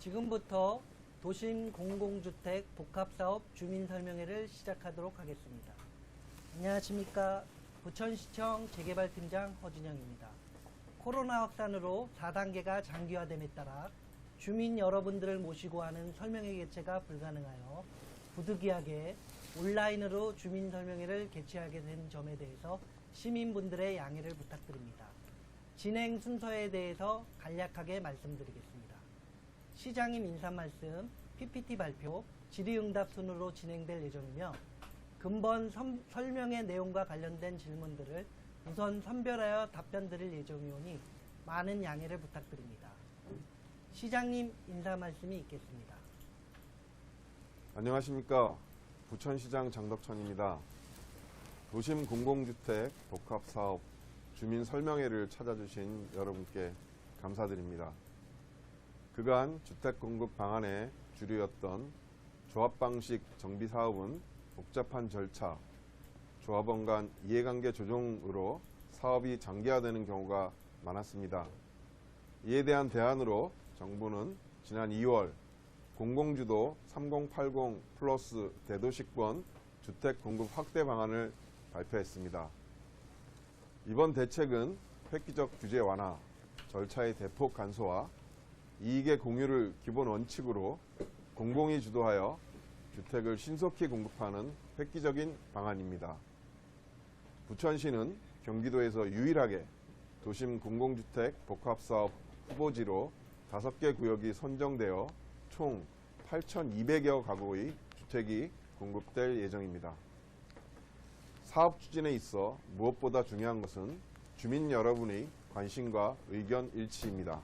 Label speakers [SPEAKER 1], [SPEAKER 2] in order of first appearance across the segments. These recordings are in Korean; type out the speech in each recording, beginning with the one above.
[SPEAKER 1] 지금부터 도심 공공주택 복합사업 주민설명회를 시작하도록 하겠습니다. 안녕하십니까. 부천시청 재개발팀장 허준영입니다. 코로나 확산으로 4단계가 장기화됨에 따라 주민 여러분들을 모시고 하는 설명회 개최가 불가능하여 부득이하게 온라인으로 주민설명회를 개최하게 된 점에 대해서 시민분들의 양해를 부탁드립니다. 진행 순서에 대해서 간략하게 말씀드리겠습니다. 시장님 인사 말씀, PPT 발표, 질의응답 순으로 진행될 예정이며 근본 설명회 내용과 관련된 질문들을 우선 선별하여 답변 드릴 예정이오니 많은 양해를 부탁드립니다. 시장님 인사 말씀이 있겠습니다.
[SPEAKER 2] 안녕하십니까. 부천시장 장덕천입니다. 도심 공공주택 복합사업 주민설명회를 찾아주신 여러분께 감사드립니다. 그간 주택공급 방안의 주류였던 조합방식 정비사업은 복잡한 절차, 조합원 간 이해관계 조정으로 사업이 장기화되는 경우가 많았습니다. 이에 대한 대안으로 정부는 지난 2월 공공주도 3080 플러스 대도시권 주택공급 확대 방안을 발표했습니다. 이번 대책은 획기적 규제 완화, 절차의 대폭 간소화, 이익의 공유를 기본 원칙으로 공공이 주도하여 주택을 신속히 공급하는 획기적인 방안입니다. 부천시는 경기도에서 유일하게 도심 공공주택 복합사업 후보지로 5개 구역이 선정되어 총 8,200여 가구의 주택이 공급될 예정입니다. 사업 추진에 있어 무엇보다 중요한 것은 주민 여러분의 관심과 의견 일치입니다.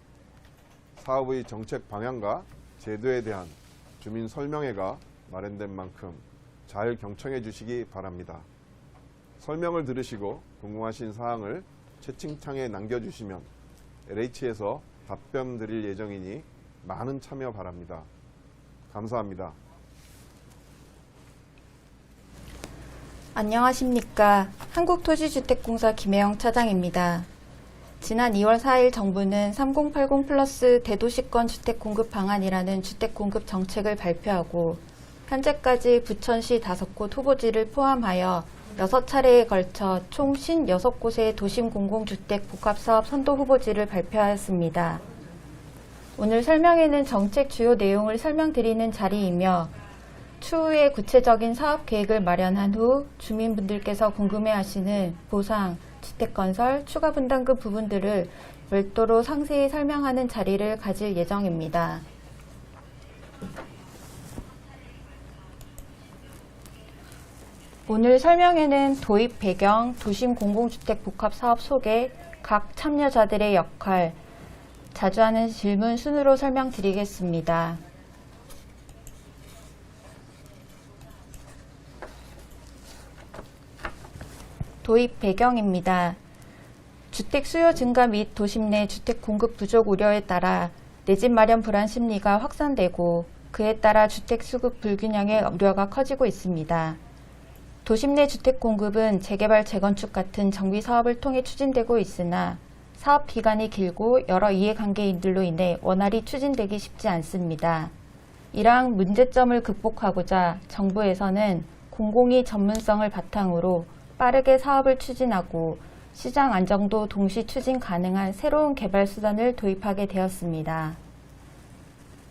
[SPEAKER 2] 사업의 정책 방향과 제도에 대한 주민 설명회가 마련된 만큼 잘 경청해 주시기 바랍니다. 설명을 들으시고 궁금하신 사항을 채팅창에 남겨주시면 LH에서 답변 드릴 예정이니 많은 참여 바랍니다. 감사합니다.
[SPEAKER 3] 안녕하십니까. 한국토지주택공사 김혜영 차장입니다. 지난 2월 4일 정부는 3080 플러스 대도시권 주택공급 방안이라는 주택공급 정책을 발표하고 현재까지 부천시 5곳 후보지를 포함하여 6차례에 걸쳐 총 56곳의 도심 공공주택 복합사업 선도 후보지를 발표하였습니다. 오늘 설명회는 정책 주요 내용을 설명드리는 자리이며 추후에 구체적인 사업 계획을 마련한 후 주민분들께서 궁금해하시는 보상, 주택건설, 추가 분담금 부분들을 별도로 상세히 설명하는 자리를 가질 예정입니다. 오늘 설명회는 도입 배경, 도심 공공주택 복합사업 소개, 각 참여자들의 역할, 자주 하는 질문 순으로 설명드리겠습니다. 도입 배경입니다. 주택 수요 증가 및 도심 내 주택 공급 부족 우려에 따라 내 집 마련 불안 심리가 확산되고 그에 따라 주택 수급 불균형의 우려가 커지고 있습니다. 도심 내 주택 공급은 재개발, 재건축 같은 정비 사업을 통해 추진되고 있으나 사업 기간이 길고 여러 이해관계인들로 인해 원활히 추진되기 쉽지 않습니다. 이러한 문제점을 극복하고자 정부에서는 공공이 전문성을 바탕으로 빠르게 사업을 추진하고 시장 안정도 동시 추진 가능한 새로운 개발 수단을 도입하게 되었습니다.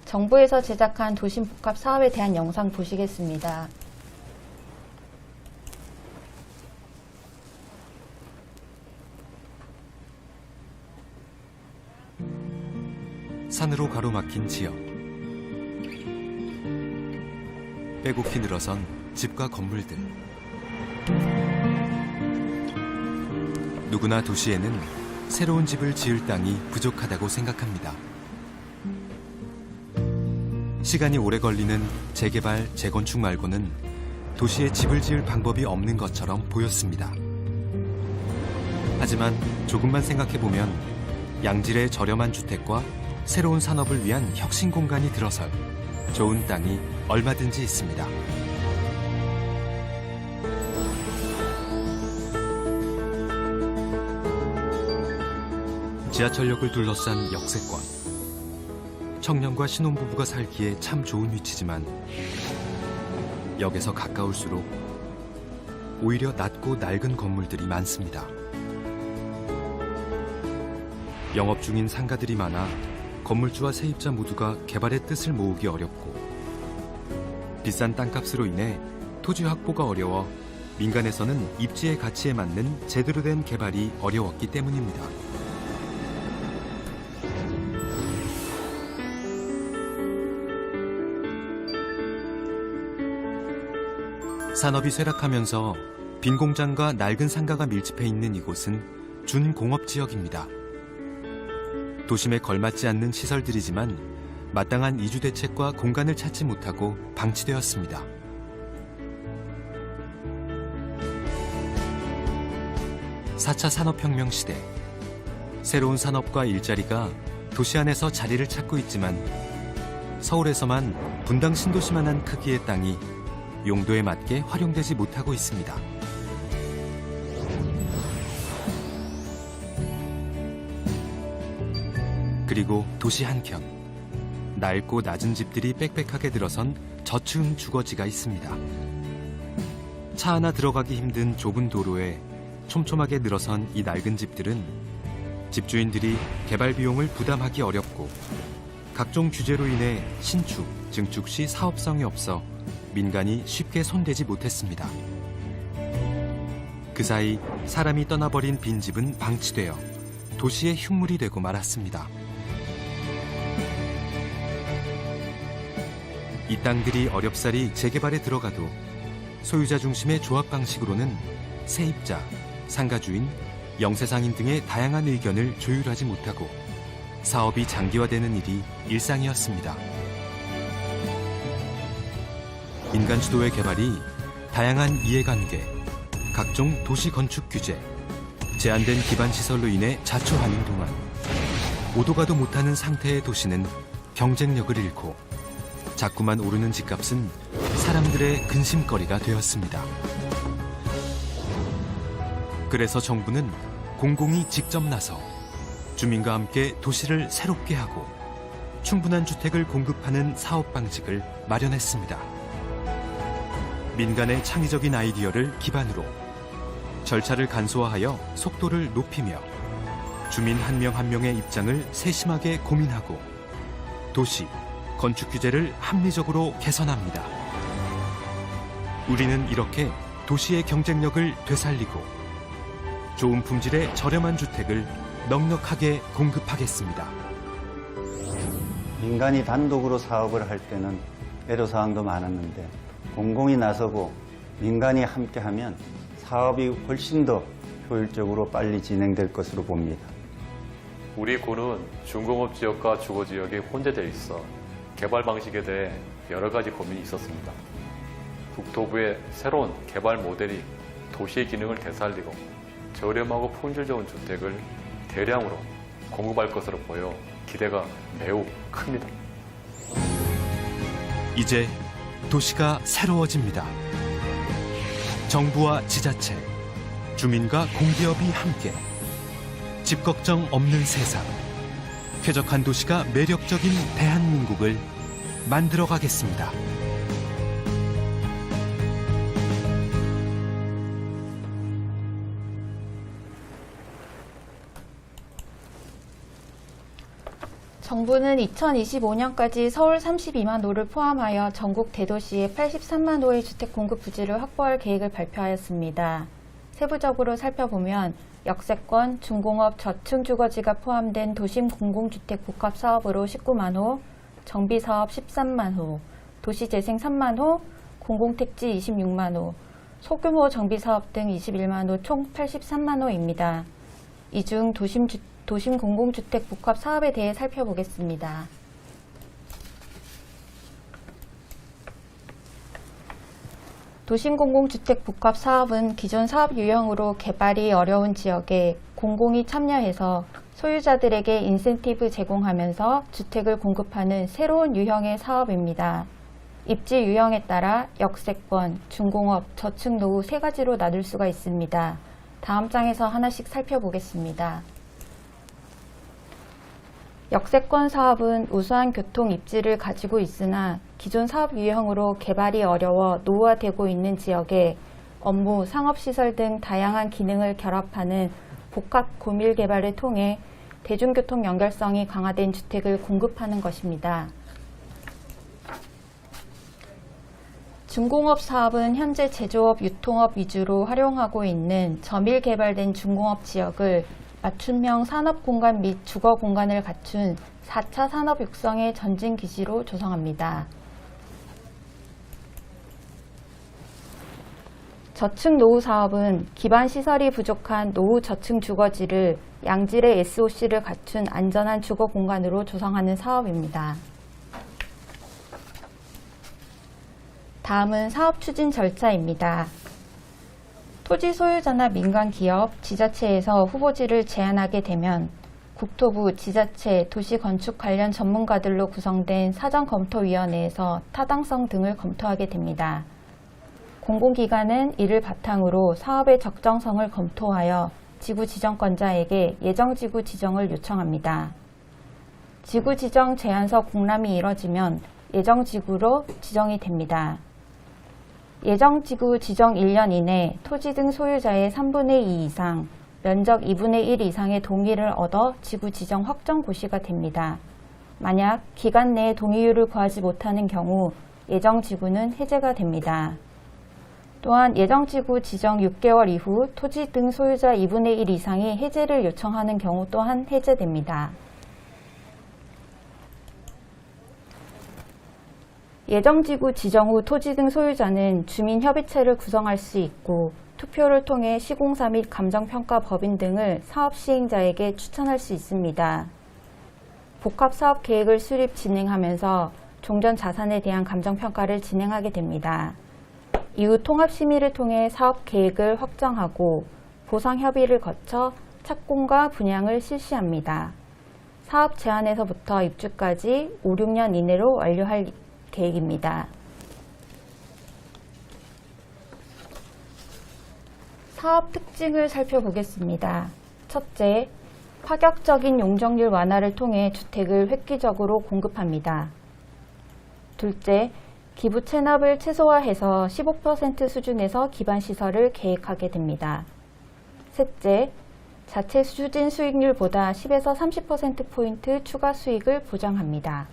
[SPEAKER 3] 정부에서 제작한 도심 복합 사업에 대한 영상 보시겠습니다.
[SPEAKER 4] 산으로 가로막힌 지역. 빼곡히 늘어선 집과 건물들. 누구나 도시에는 새로운 집을 지을 땅이 부족하다고 생각합니다. 시간이 오래 걸리는 재개발, 재건축 말고는 도시에 집을 지을 방법이 없는 것처럼 보였습니다. 하지만 조금만 생각해보면 양질의 저렴한 주택과 새로운 산업을 위한 혁신 공간이 들어설 좋은 땅이 얼마든지 있습니다. 지하철역을 둘러싼 역세권, 청년과 신혼부부가 살기에 참 좋은 위치지만 역에서 가까울수록 오히려 낮고 낡은 건물들이 많습니다. 영업 중인 상가들이 많아 건물주와 세입자 모두가 개발의 뜻을 모으기 어렵고 비싼 땅값으로 인해 토지 확보가 어려워 민간에서는 입지의 가치에 맞는 제대로 된 개발이 어려웠기 때문입니다. 산업이 쇠락하면서 빈 공장과 낡은 상가가 밀집해 있는 이곳은 준공업 지역입니다. 도심에 걸맞지 않는 시설들이지만 마땅한 이주 대책과 공간을 찾지 못하고 방치되었습니다. (4차) 산업혁명 시대, 새로운 산업과 일자리가 도시 안에서 자리를 찾고 있지만 서울에서만 분당 신도시만한 크기의 땅이 용도에 맞게 활용되지 못하고 있습니다. 그리고 도시 한켠, 낡고 낮은 집들이 빽빽하게 들어선 저층 주거지가 있습니다. 차 하나 들어가기 힘든 좁은 도로에 촘촘하게 늘어선 이 낡은 집들은 집주인들이 개발 비용을 부담하기 어렵고 각종 규제로 인해 신축, 증축 시 사업성이 없어 민간이 쉽게 손대지 못했습니다. 그 사이 사람이 떠나버린 빈집은 방치되어 도시의 흉물이 되고 말았습니다. 이 땅들이 어렵사리 재개발에 들어가도 소유자 중심의 조합 방식으로는 세입자, 상가주인, 영세상인 등의 다양한 의견을 조율하지 못하고 사업이 장기화되는 일이 일상이었습니다. 민간 주도의 개발이 다양한 이해관계, 각종 도시 건축 규제, 제한된 기반 시설로 인해 자초하는 동안 오도 가도 못하는 상태의 도시는 경쟁력을 잃고 자꾸만 오르는 집값은 사람들의 근심거리가 되었습니다. 그래서 정부는 공공이 직접 나서 주민과 함께 도시를 새롭게 하고 충분한 주택을 공급하는 사업 방식을 마련했습니다. 민간의 창의적인 아이디어를 기반으로 절차를 간소화하여 속도를 높이며 주민 한 명 한 명의 입장을 세심하게 고민하고 도시, 건축 규제를 합리적으로 개선합니다. 우리는 이렇게 도시의 경쟁력을 되살리고 좋은 품질의 저렴한 주택을 넉넉하게 공급하겠습니다.
[SPEAKER 5] 민간이 단독으로 사업을 할 때는 애로사항도 많았는데 공공이 나서고 민간이 함께하면 사업이 훨씬 더 효율적으로 빨리 진행될 것으로 봅니다.
[SPEAKER 6] 우리 구는 중공업 지역과 주거 지역이 혼재되어 있어 개발 방식에 대해 여러 가지 고민이 있었습니다. 국토부의 새로운 개발 모델이 도시의 기능을 되살리고 저렴하고 품질 좋은 주택을 대량으로 공급할 것으로 보여 기대가 매우 큽니다.
[SPEAKER 4] 이제 도시가 새로워집니다. 정부와 지자체, 주민과 공기업이 함께 집 걱정 없는 세상, 쾌적한 도시가 매력적인 대한민국을 만들어 가겠습니다.
[SPEAKER 3] 정부는 2025년까지 서울 32만 호를 포함하여 전국 대도시에 83만 호의 주택 공급 부지를 확보할 계획을 발표하였습니다. 세부적으로 살펴보면 역세권, 중공업, 저층 주거지가 포함된 도심 공공주택 복합 사업으로 19만 호, 정비 사업 13만 호, 도시재생 3만 호, 공공택지 26만 호, 소규모 정비 사업 등 21만 호 총 83만 호입니다. 이 중 도심 공공주택 복합 사업에 대해 살펴보겠습니다. 도심 공공주택 복합 사업은 기존 사업 유형으로 개발이 어려운 지역에 공공이 참여해서 소유자들에게 인센티브 제공하면서 주택을 공급하는 새로운 유형의 사업입니다. 입지 유형에 따라 역세권, 중공업, 저층 노후 세 가지로 나눌 수가 있습니다. 다음 장에서 하나씩 살펴보겠습니다. 역세권 사업은 우수한 교통 입지를 가지고 있으나 기존 사업 유형으로 개발이 어려워 노후화되고 있는 지역에 업무, 상업시설 등 다양한 기능을 결합하는 복합 고밀 개발을 통해 대중교통 연결성이 강화된 주택을 공급하는 것입니다. 중공업 사업은 현재 제조업, 유통업 위주로 활용하고 있는 저밀 개발된 중공업 지역을 맞춤형 산업공간 및 주거공간을 갖춘 4차 산업 육성의 전진기지로 조성합니다. 저층 노후 사업은 기반 시설이 부족한 노후 저층 주거지를 양질의 SOC를 갖춘 안전한 주거 공간으로 조성하는 사업입니다. 다음은 사업 추진 절차입니다. 토지 소유자나 민간 기업, 지자체에서 후보지를 제안하게 되면 국토부, 지자체, 도시건축 관련 전문가들로 구성된 사전검토위원회에서 타당성 등을 검토하게 됩니다. 공공기관은 이를 바탕으로 사업의 적정성을 검토하여 지구 지정권자에게 예정지구 지정을 요청합니다. 지구 지정 제안서 공람이 이뤄지면 예정지구로 지정이 됩니다. 예정지구 지정 1년 이내 토지 등 소유자의 3분의 2 이상, 면적 2분의 1 이상의 동의를 얻어 지구 지정 확정 고시가 됩니다. 만약 기간 내에 동의율을 구하지 못하는 경우 예정지구는 해제가 됩니다. 또한 예정지구 지정 6개월 이후 토지 등 소유자 2분의 1 이상이 해제를 요청하는 경우 또한 해제됩니다. 예정지구 지정 후 토지 등 소유자는 주민협의체를 구성할 수 있고 투표를 통해 시공사 및 감정평가 법인 등을 사업 시행자에게 추천할 수 있습니다. 복합사업 계획을 수립 진행하면서 종전 자산에 대한 감정평가를 진행하게 됩니다. 이후 통합심의를 통해 사업 계획을 확정하고 보상협의를 거쳐 착공과 분양을 실시합니다. 사업 제안에서부터 입주까지 5, 6년 이내로 완료할 계획입니다. 사업 특징을 살펴보겠습니다. 첫째, 파격적인 용적률 완화를 통해 주택을 획기적으로 공급합니다. 둘째, 기부 체납을 최소화해서 15% 수준에서 기반시설을 계획하게 됩니다. 셋째, 자체 추진 수익률보다 10에서 30%포인트 추가 수익을 보장합니다.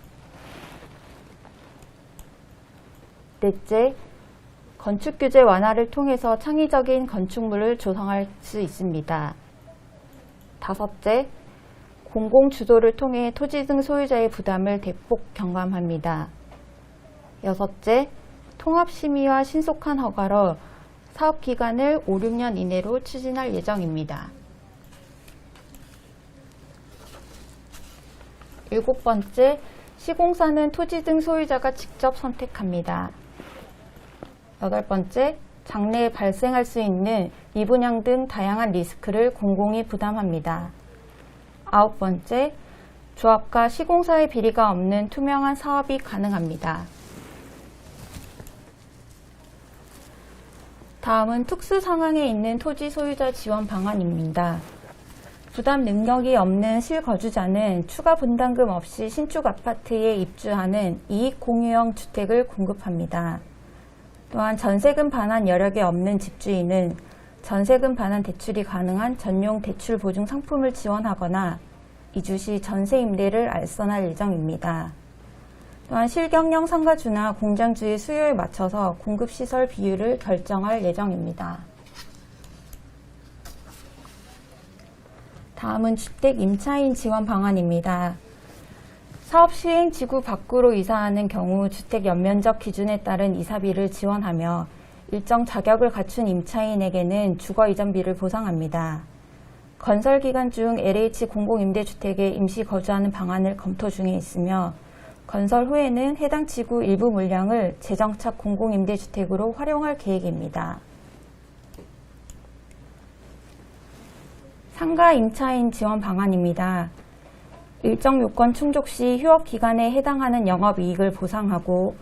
[SPEAKER 3] 넷째, 건축규제 완화를 통해서 창의적인 건축물을 조성할 수 있습니다. 다섯째, 공공주도를 통해 토지 등 소유자의 부담을 대폭 경감합니다. 여섯째, 통합심의와 신속한 허가로 사업기간을 5, 6년 이내로 추진할 예정입니다. 일곱 번째, 시공사는 토지 등 소유자가 직접 선택합니다. 여덟 번째, 장래에 발생할 수 있는 미분양 등 다양한 리스크를 공공이 부담합니다. 아홉 번째, 조합과 시공사의 비리가 없는 투명한 사업이 가능합니다. 다음은 특수 상황에 있는 토지 소유자 지원 방안입니다. 부담 능력이 없는 실거주자는 추가 분담금 없이 신축 아파트에 입주하는 이익 공유형 주택을 공급합니다. 또한 전세금 반환 여력이 없는 집주인은 전세금 반환 대출이 가능한 전용 대출 보증 상품을 지원하거나 이주 시 전세 임대를 알선할 예정입니다. 또한 실경영 상가주나 공장주의 수요에 맞춰서 공급시설 비율을 결정할 예정입니다. 다음은 주택 임차인 지원 방안입니다. 사업 시행 지구 밖으로 이사하는 경우 주택 연면적 기준에 따른 이사비를 지원하며 일정 자격을 갖춘 임차인에게는 주거 이전비를 보상합니다. 건설 기간 중 LH 공공임대주택에 임시 거주하는 방안을 검토 중에 있으며 건설 후에는 해당 지구 일부 물량을 재정착 공공임대주택으로 활용할 계획입니다. 상가 임차인 지원 방안입니다. 일정 요건 충족 시 휴업 기간에 해당하는 영업이익을 보상하고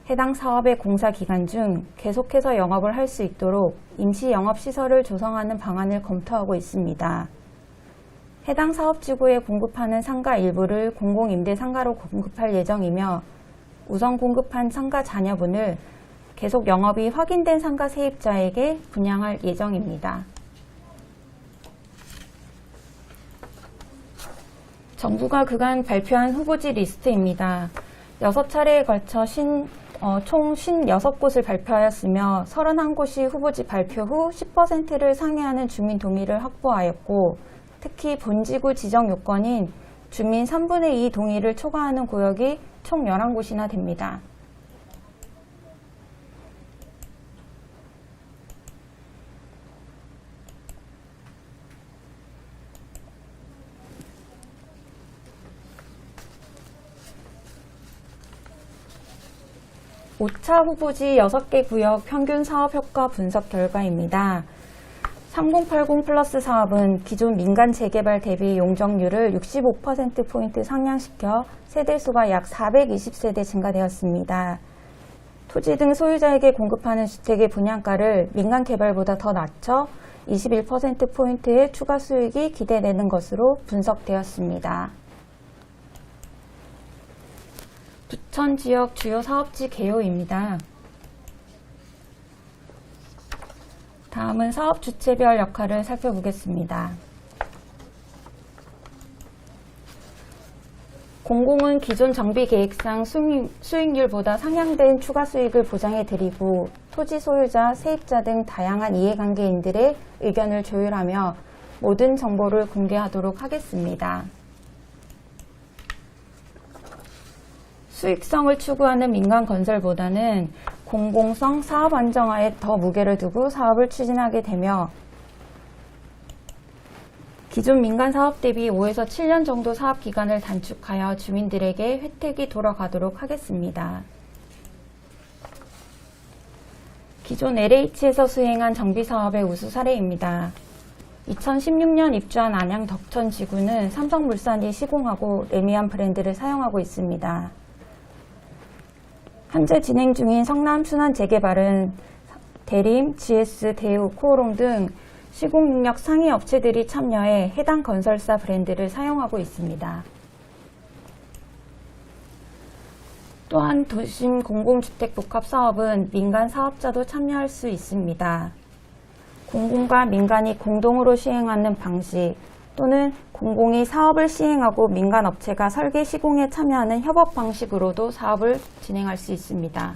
[SPEAKER 3] 해당 사업의 공사 기간 중 계속해서 영업을 할 수 있도록 임시 영업시설을 조성하는 방안을 검토하고 있습니다. 해당 사업지구에 공급하는 상가 일부를 공공임대상가로 공급할 예정이며 우선 공급한 상가 잔여분을 계속 영업이 확인된 상가 세입자에게 분양할 예정입니다. 정부가 그간 발표한 후보지 리스트입니다. 6차례에 걸쳐 총 56곳을 발표하였으며 31곳이 후보지 발표 후 10%를 상회하는 주민 동의를 확보하였고 특히 본지구 지정 요건인 주민 3분의 2 동의를 초과하는 구역이 총 11곳이나 됩니다. (5차) 후보지 6개 구역 평균 사업 효과 분석 결과입니다. 3080 플러스 사업은 기존 민간 재개발 대비 용적률을 65%포인트 상향시켜 세대수가 약 420세대 증가되었습니다. 토지 등 소유자에게 공급하는 주택의 분양가를 민간 개발보다 더 낮춰 21%포인트의 추가 수익이 기대되는 것으로 분석되었습니다. 부천 지역 주요 사업지 개요입니다. 다음은 사업 주체별 역할을 살펴보겠습니다. 공공은 기존 정비 계획상 수익률보다 상향된 추가 수익을 보장해드리고 토지 소유자, 세입자 등 다양한 이해관계인들의 의견을 조율하며 모든 정보를 공개하도록 하겠습니다. 수익성을 추구하는 민간 건설보다는 공공성, 사업 안정화에 더 무게를 두고 사업을 추진하게 되며 기존 민간 사업 대비 5에서 7년 정도 사업 기간을 단축하여 주민들에게 혜택이 돌아가도록 하겠습니다. 기존 LH에서 수행한 정비사업의 우수 사례입니다. 2016년 입주한 안양 덕천 지구는 삼성물산이 시공하고 레미안 브랜드를 사용하고 있습니다. 현재 진행 중인 성남 순환 재개발은 대림, GS, 대우, 코오롱 등 시공 능력 상위 업체들이 참여해 해당 건설사 브랜드를 사용하고 있습니다. 또한 도심 공공주택 복합 사업은 민간 사업자도 참여할 수 있습니다. 공공과 민간이 공동으로 시행하는 방식 또는 공공이 사업을 시행하고 민간 업체가 설계 시공에 참여하는 협업 방식으로도 사업을 진행할 수 있습니다.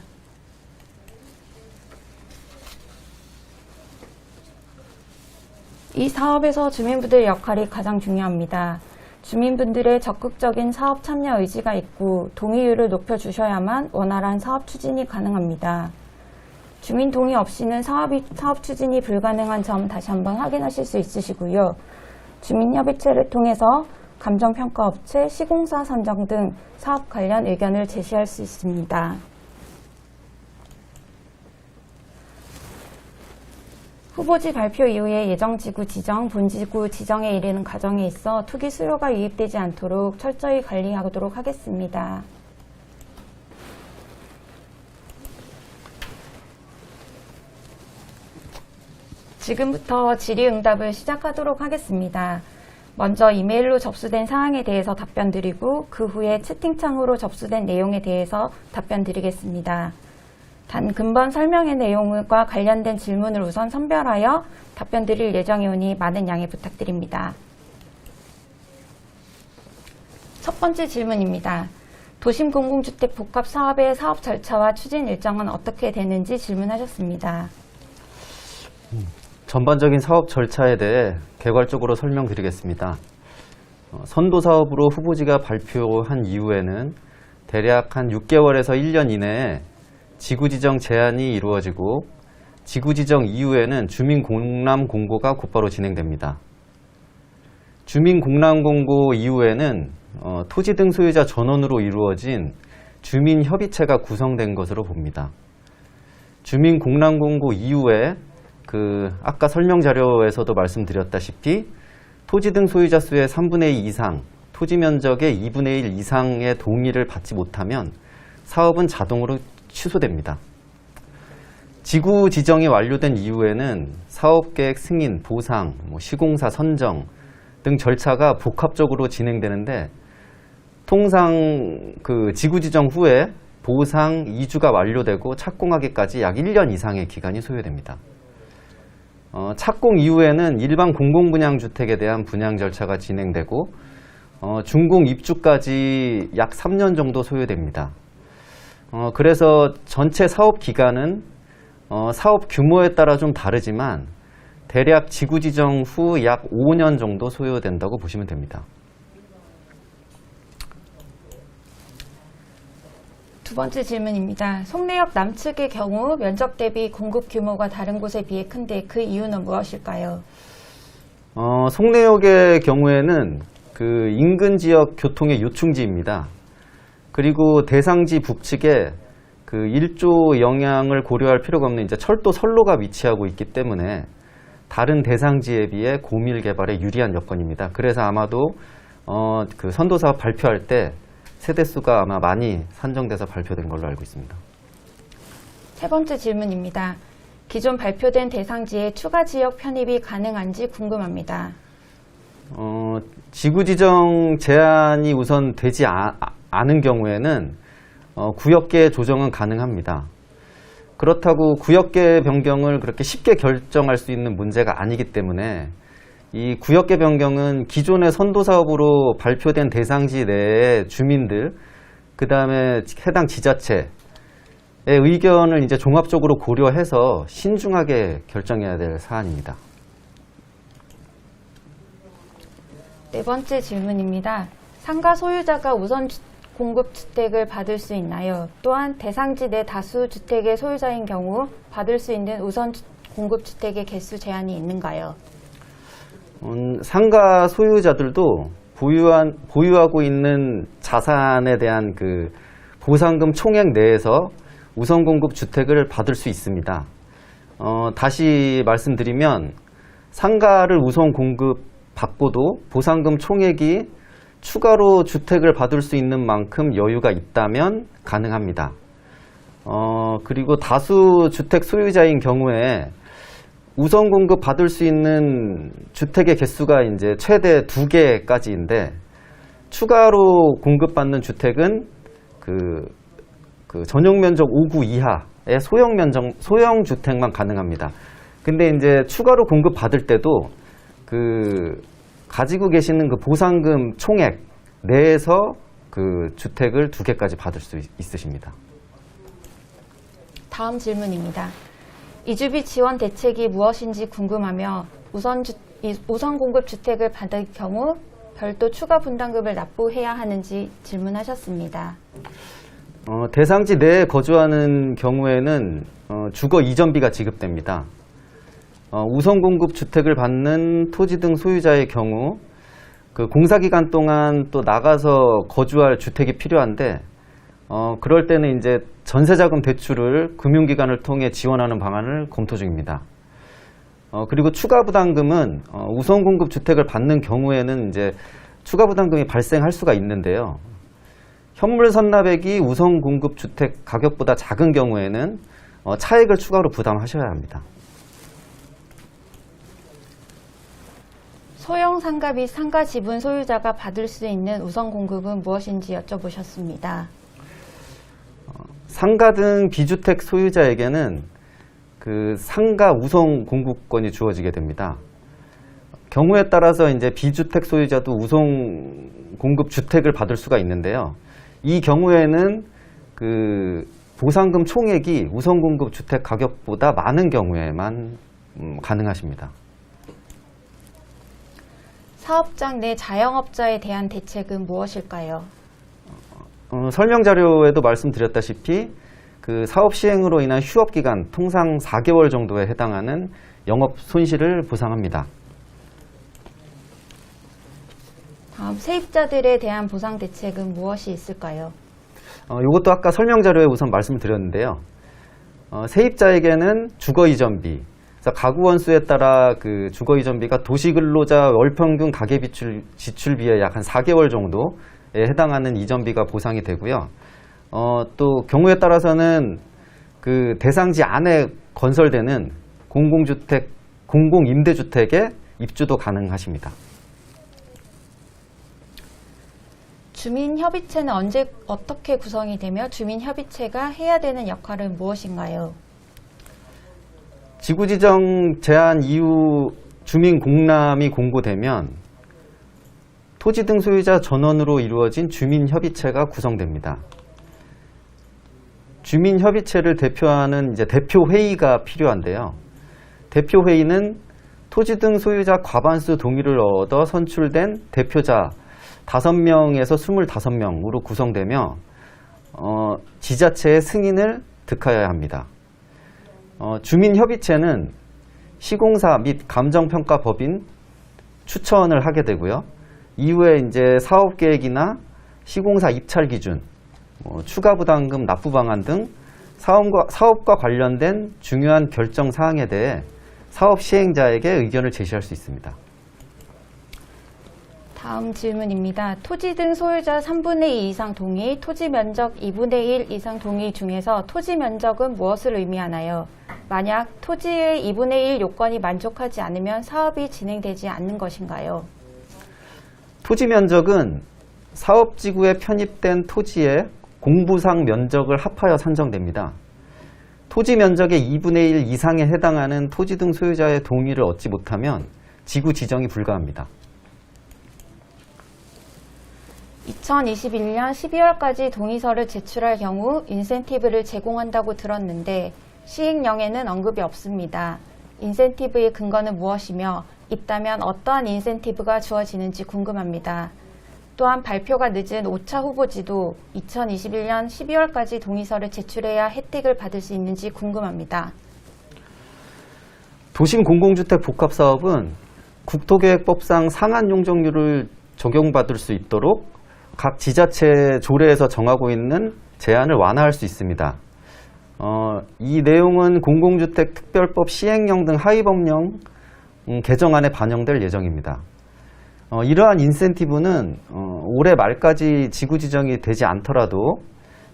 [SPEAKER 3] 이 사업에서 주민분들의 역할이 가장 중요합니다. 주민분들의 적극적인 사업 참여 의지가 있고 동의율을 높여주셔야만 원활한 사업 추진이 가능합니다. 주민 동의 없이는 사업 추진이 불가능한 점 다시 한번 확인하실 수 있으시고요. 주민협의체를 통해서 감정평가업체, 시공사 선정 등 사업 관련 의견을 제시할 수 있습니다. 후보지 발표 이후에 예정지구 지정, 본지구 지정에 이르는 과정에 있어 투기 수요가 유입되지 않도록 철저히 관리하도록 하겠습니다. 지금부터 질의응답을 시작하도록 하겠습니다. 먼저 이메일로 접수된 사항에 대해서 답변드리고 그 후에 채팅창으로 접수된 내용에 대해서 답변드리겠습니다. 단 근본 설명의 내용과 관련된 질문을 우선 선별하여 답변드릴 예정이오니 많은 양해 부탁드립니다. 첫 번째 질문입니다. 도심 공공주택 복합 사업의 사업 절차와 추진 일정은 어떻게 되는지 질문하셨습니다.
[SPEAKER 5] 전반적인 사업 절차에 대해 개괄적으로 설명드리겠습니다. 선도 사업으로 후보지가 발표한 이후에는 대략 한 6개월에서 1년 이내에 지구 지정 제안이 이루어지고 지구 지정 이후에는 주민 공람 공고가 곧바로 진행됩니다. 주민 공람 공고 이후에는 토지 등 소유자 전원으로 이루어진 주민협의체가 구성된 것으로 봅니다. 주민 공람 공고 이후에 아까 설명 자료에서도 말씀드렸다시피 토지 등 소유자 수의 3분의 2 이상, 토지 면적의 2분의 1 이상의 동의를 받지 못하면 사업은 자동으로 취소됩니다. 지구 지정이 완료된 이후에는 사업계획 승인, 보상, 시공사 선정,
[SPEAKER 7] 등 절차가 복합적으로 진행되는데 통상 그 지구 지정 후에 보상 이주가 완료되고 착공하기까지 약 1년 이상의 기간이 소요됩니다. 착공 이후에는 일반 공공분양주택에 대한 분양 절차가 진행되고 준공 입주까지 약 3년 정도 소요됩니다. 그래서 전체 사업 기간은 사업 규모에 따라 좀 다르지만 대략 지구 지정 후 약 5년 정도 소요된다고 보시면 됩니다.
[SPEAKER 3] 두 번째 질문입니다. 송내역 남측의 경우 면적 대비 공급 규모가 다른 곳에 비해 큰데 그 이유는 무엇일까요?
[SPEAKER 7] 송내역의 경우에는 그 인근 지역 교통의 요충지입니다. 그리고 대상지 북측에 그 일조 영향을 고려할 필요가 없는 이제 철도 선로가 위치하고 있기 때문에 다른 대상지에 비해 고밀 개발에 유리한 여건입니다. 그래서 아마도 그 선도 사업 발표할 때 세대수가 아마 많이 산정돼서 발표된 걸로 알고 있습니다.
[SPEAKER 3] 세 번째 질문입니다. 기존 발표된 대상지에 추가 지역 편입이 가능한지 궁금합니다.
[SPEAKER 7] 지구 지정 제한이 우선 되지 않은 경우에는 구역계 조정은 가능합니다. 그렇다고 구역계 변경을 그렇게 쉽게 결정할 수 있는 문제가 아니기 때문에 이 구역계 변경은 기존의 선도사업으로 발표된 대상지 내의 주민들, 그 다음에 해당 지자체의 의견을 이제 종합적으로 고려해서 신중하게 결정해야 될 사안입니다.
[SPEAKER 3] 네 번째 질문입니다. 상가 소유자가 우선 공급 주택을 받을 수 있나요? 또한 대상지 내 다수 주택의 소유자인 경우 받을 수 있는 우선 공급 주택의 개수 제한이 있는가요?
[SPEAKER 7] 상가 소유자들도 보유하고 있는 자산에 대한 그 보상금 총액 내에서 우선 공급 주택을 받을 수 있습니다. 다시 말씀드리면 상가를 우선 공급 받고도 보상금 총액이 추가로 주택을 받을 수 있는 만큼 여유가 있다면 가능합니다. 그리고 다수 주택 소유자인 경우에 우선 공급 받을 수 있는 주택의 개수가 이제 최대 2개까지인데 추가로 공급받는 주택은 그 전용 면적 5구 이하의 소형 주택만 가능합니다. 근데 이제 추가로 공급 받을 때도 그 가지고 계시는 그 보상금 총액 내에서 그 주택을 2개까지 받을 수 있으십니다.
[SPEAKER 3] 다음 질문입니다. 이주비 지원 대책이 무엇인지 궁금하며 우선 공급 주택을 받을 경우 별도 추가 분담금을 납부해야 하는지 질문하셨습니다.
[SPEAKER 7] 대상지 내에 거주하는 경우에는 주거 이전비가 지급됩니다. 우선 공급 주택을 받는 토지 등 소유자의 경우 그 공사 기간 동안 또 나가서 거주할 주택이 필요한데 그럴 때는 이제 전세자금 대출을 금융기관을 통해 지원하는 방안을 검토 중입니다. 그리고 추가 부담금은 우선 공급 주택을 받는 경우에는 이제 추가 부담금이 발생할 수가 있는데요. 현물 선납액이 우선 공급 주택 가격보다 작은 경우에는 차액을 추가로 부담하셔야 합니다.
[SPEAKER 3] 소형 상가 및 상가 지분 소유자가 받을 수 있는 우선 공급은 무엇인지 여쭤보셨습니다.
[SPEAKER 7] 상가 등 비주택 소유자에게는 그 상가 우선 공급권이 주어지게 됩니다. 경우에 따라서 이제 비주택 소유자도 우선 공급 주택을 받을 수가 있는데요. 이 경우에는 그 보상금 총액이 우선 공급 주택 가격보다 많은 경우에만 가능하십니다.
[SPEAKER 3] 사업장 내 자영업자에 대한 대책은 무엇일까요?
[SPEAKER 7] 설명 자료에도 말씀드렸다시피 그 사업 시행으로 인한 휴업 기간 통상 4개월 정도에 해당하는 영업 손실을 보상합니다.
[SPEAKER 3] 다음 세입자들에 대한 보상 대책은 무엇이 있을까요?
[SPEAKER 7] 이것도 아까 설명 자료에 우선 말씀드렸는데요. 세입자에게는 주거 이전비, 가구 원수에 따라 그 주거 이전비가 도시근로자 월평균 가계 지출비의 약 한 4개월 정도에 해당하는 이전비가 보상이 되고요. 또 경우에 따라서는 그 대상지 안에 건설되는 공공임대주택에 입주도 가능하십니다.
[SPEAKER 3] 주민협의체는 언제 어떻게 구성이 되며 주민협의체가 해야 되는 역할은 무엇인가요?
[SPEAKER 7] 지구지정 제한 이후 주민 공람이 공고되면 토지 등 소유자 전원으로 이루어진 주민협의체가 구성됩니다. 주민협의체를 대표하는 이제 대표회의가 필요한데요. 대표회의는 토지 등 소유자 과반수 동의를 얻어 선출된 대표자 5명에서 25명으로 구성되며 지자체의 승인을 득하여야 합니다. 주민협의체는 시공사 및 감정평가법인 추천을 하게 되고요. 이후에 이제 사업계획이나 시공사 입찰 기준, 추가 부담금 납부 방안 등 사업과 관련된 중요한 결정 사항에 대해 사업 시행자에게 의견을 제시할 수 있습니다.
[SPEAKER 3] 다음 질문입니다. 토지 등 소유자 3분의 2 이상 동의, 토지 면적 2분의 1 이상 동의 중에서 토지 면적은 무엇을 의미하나요? 만약 토지의 2분의 1 요건이 만족하지 않으면 사업이 진행되지 않는 것인가요?
[SPEAKER 7] 토지 면적은 사업지구에 편입된 토지의 공부상 면적을 합하여 산정됩니다. 토지 면적의 2분의 1 이상에 해당하는 토지 등 소유자의 동의를 얻지 못하면 지구 지정이 불가합니다.
[SPEAKER 3] 2021년 12월까지 동의서를 제출할 경우 인센티브를 제공한다고 들었는데 시행령에는 언급이 없습니다. 인센티브의 근거는 무엇이며 있다면 어떠한 인센티브가 주어지는지 궁금합니다. 또한 발표가 늦은 5차 후보지도 2021년 12월까지 동의서를 제출해야 혜택을 받을 수 있는지 궁금합니다.
[SPEAKER 7] 도심 공공주택 복합사업은 국토계획법상 상한 용적률을 적용받을 수 있도록 각 지자체 조례에서 정하고 있는 제한을 완화할 수 있습니다. 이 내용은 공공주택특별법 시행령 등 하위법령 개정안에 반영될 예정입니다. 이러한 인센티브는 올해 말까지 지구 지정이 되지 않더라도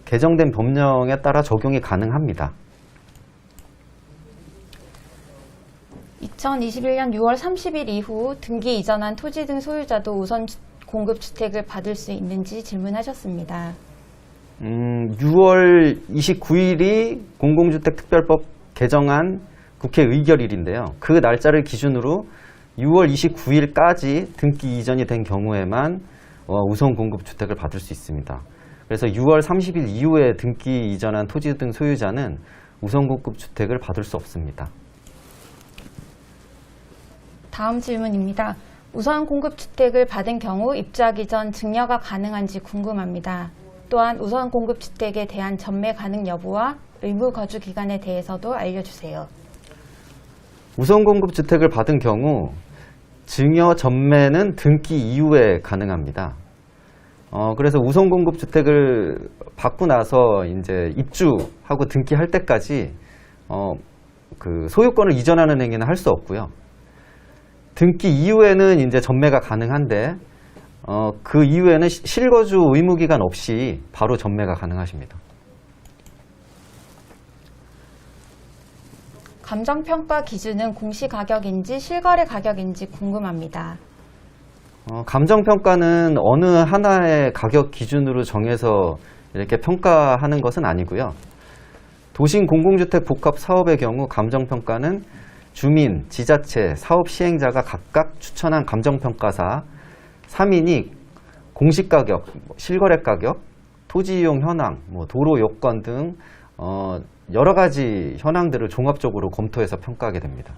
[SPEAKER 7] 개정된 법령에 따라 적용이 가능합니다.
[SPEAKER 3] 2021년 6월 30일 이후 등기 이전한 토지 등 소유자도 우선 공급주택을 받을 수 있는지 질문하셨습니다.
[SPEAKER 7] 6월 29일이 공공주택특별법 개정안 국회 의결일인데요. 그 날짜를 기준으로 6월 29일까지 등기 이전이 된 경우에만 우선 공급주택을 받을 수 있습니다. 그래서 6월 30일 이후에 등기 이전한 토지 등 소유자는 우선 공급주택을 받을 수 없습니다.
[SPEAKER 3] 다음 질문입니다. 우선 공급주택을 받은 경우 입주하기 전 증여가 가능한지 궁금합니다. 또한 우선 공급주택에 대한 전매 가능 여부와 의무 거주 기간에 대해서도 알려주세요.
[SPEAKER 7] 우선 공급주택을 받은 경우 증여 전매는 등기 이후에 가능합니다. 그래서 우선 공급주택을 받고 나서 이제 입주하고 등기할 때까지 그 소유권을 이전하는 행위는 할 수 없고요. 등기 이후에는 이제 전매가 가능한데 그 이후에는 실거주 의무 기간 없이 바로 전매가 가능하십니다.
[SPEAKER 3] 감정평가 기준은 공시가격인지 실거래 가격인지 궁금합니다.
[SPEAKER 7] 감정평가는 어느 하나의 가격 기준으로 정해서 이렇게 평가하는 것은 아니고요. 도심 공공주택 복합 사업의 경우 감정평가는 주민, 지자체, 사업 시행자가 각각 추천한 감정평가사 3인이 공시가격, 실거래가격, 토지이용 현황, 도로 요건 등 여러 가지 현황들을 종합적으로 검토해서 평가하게 됩니다.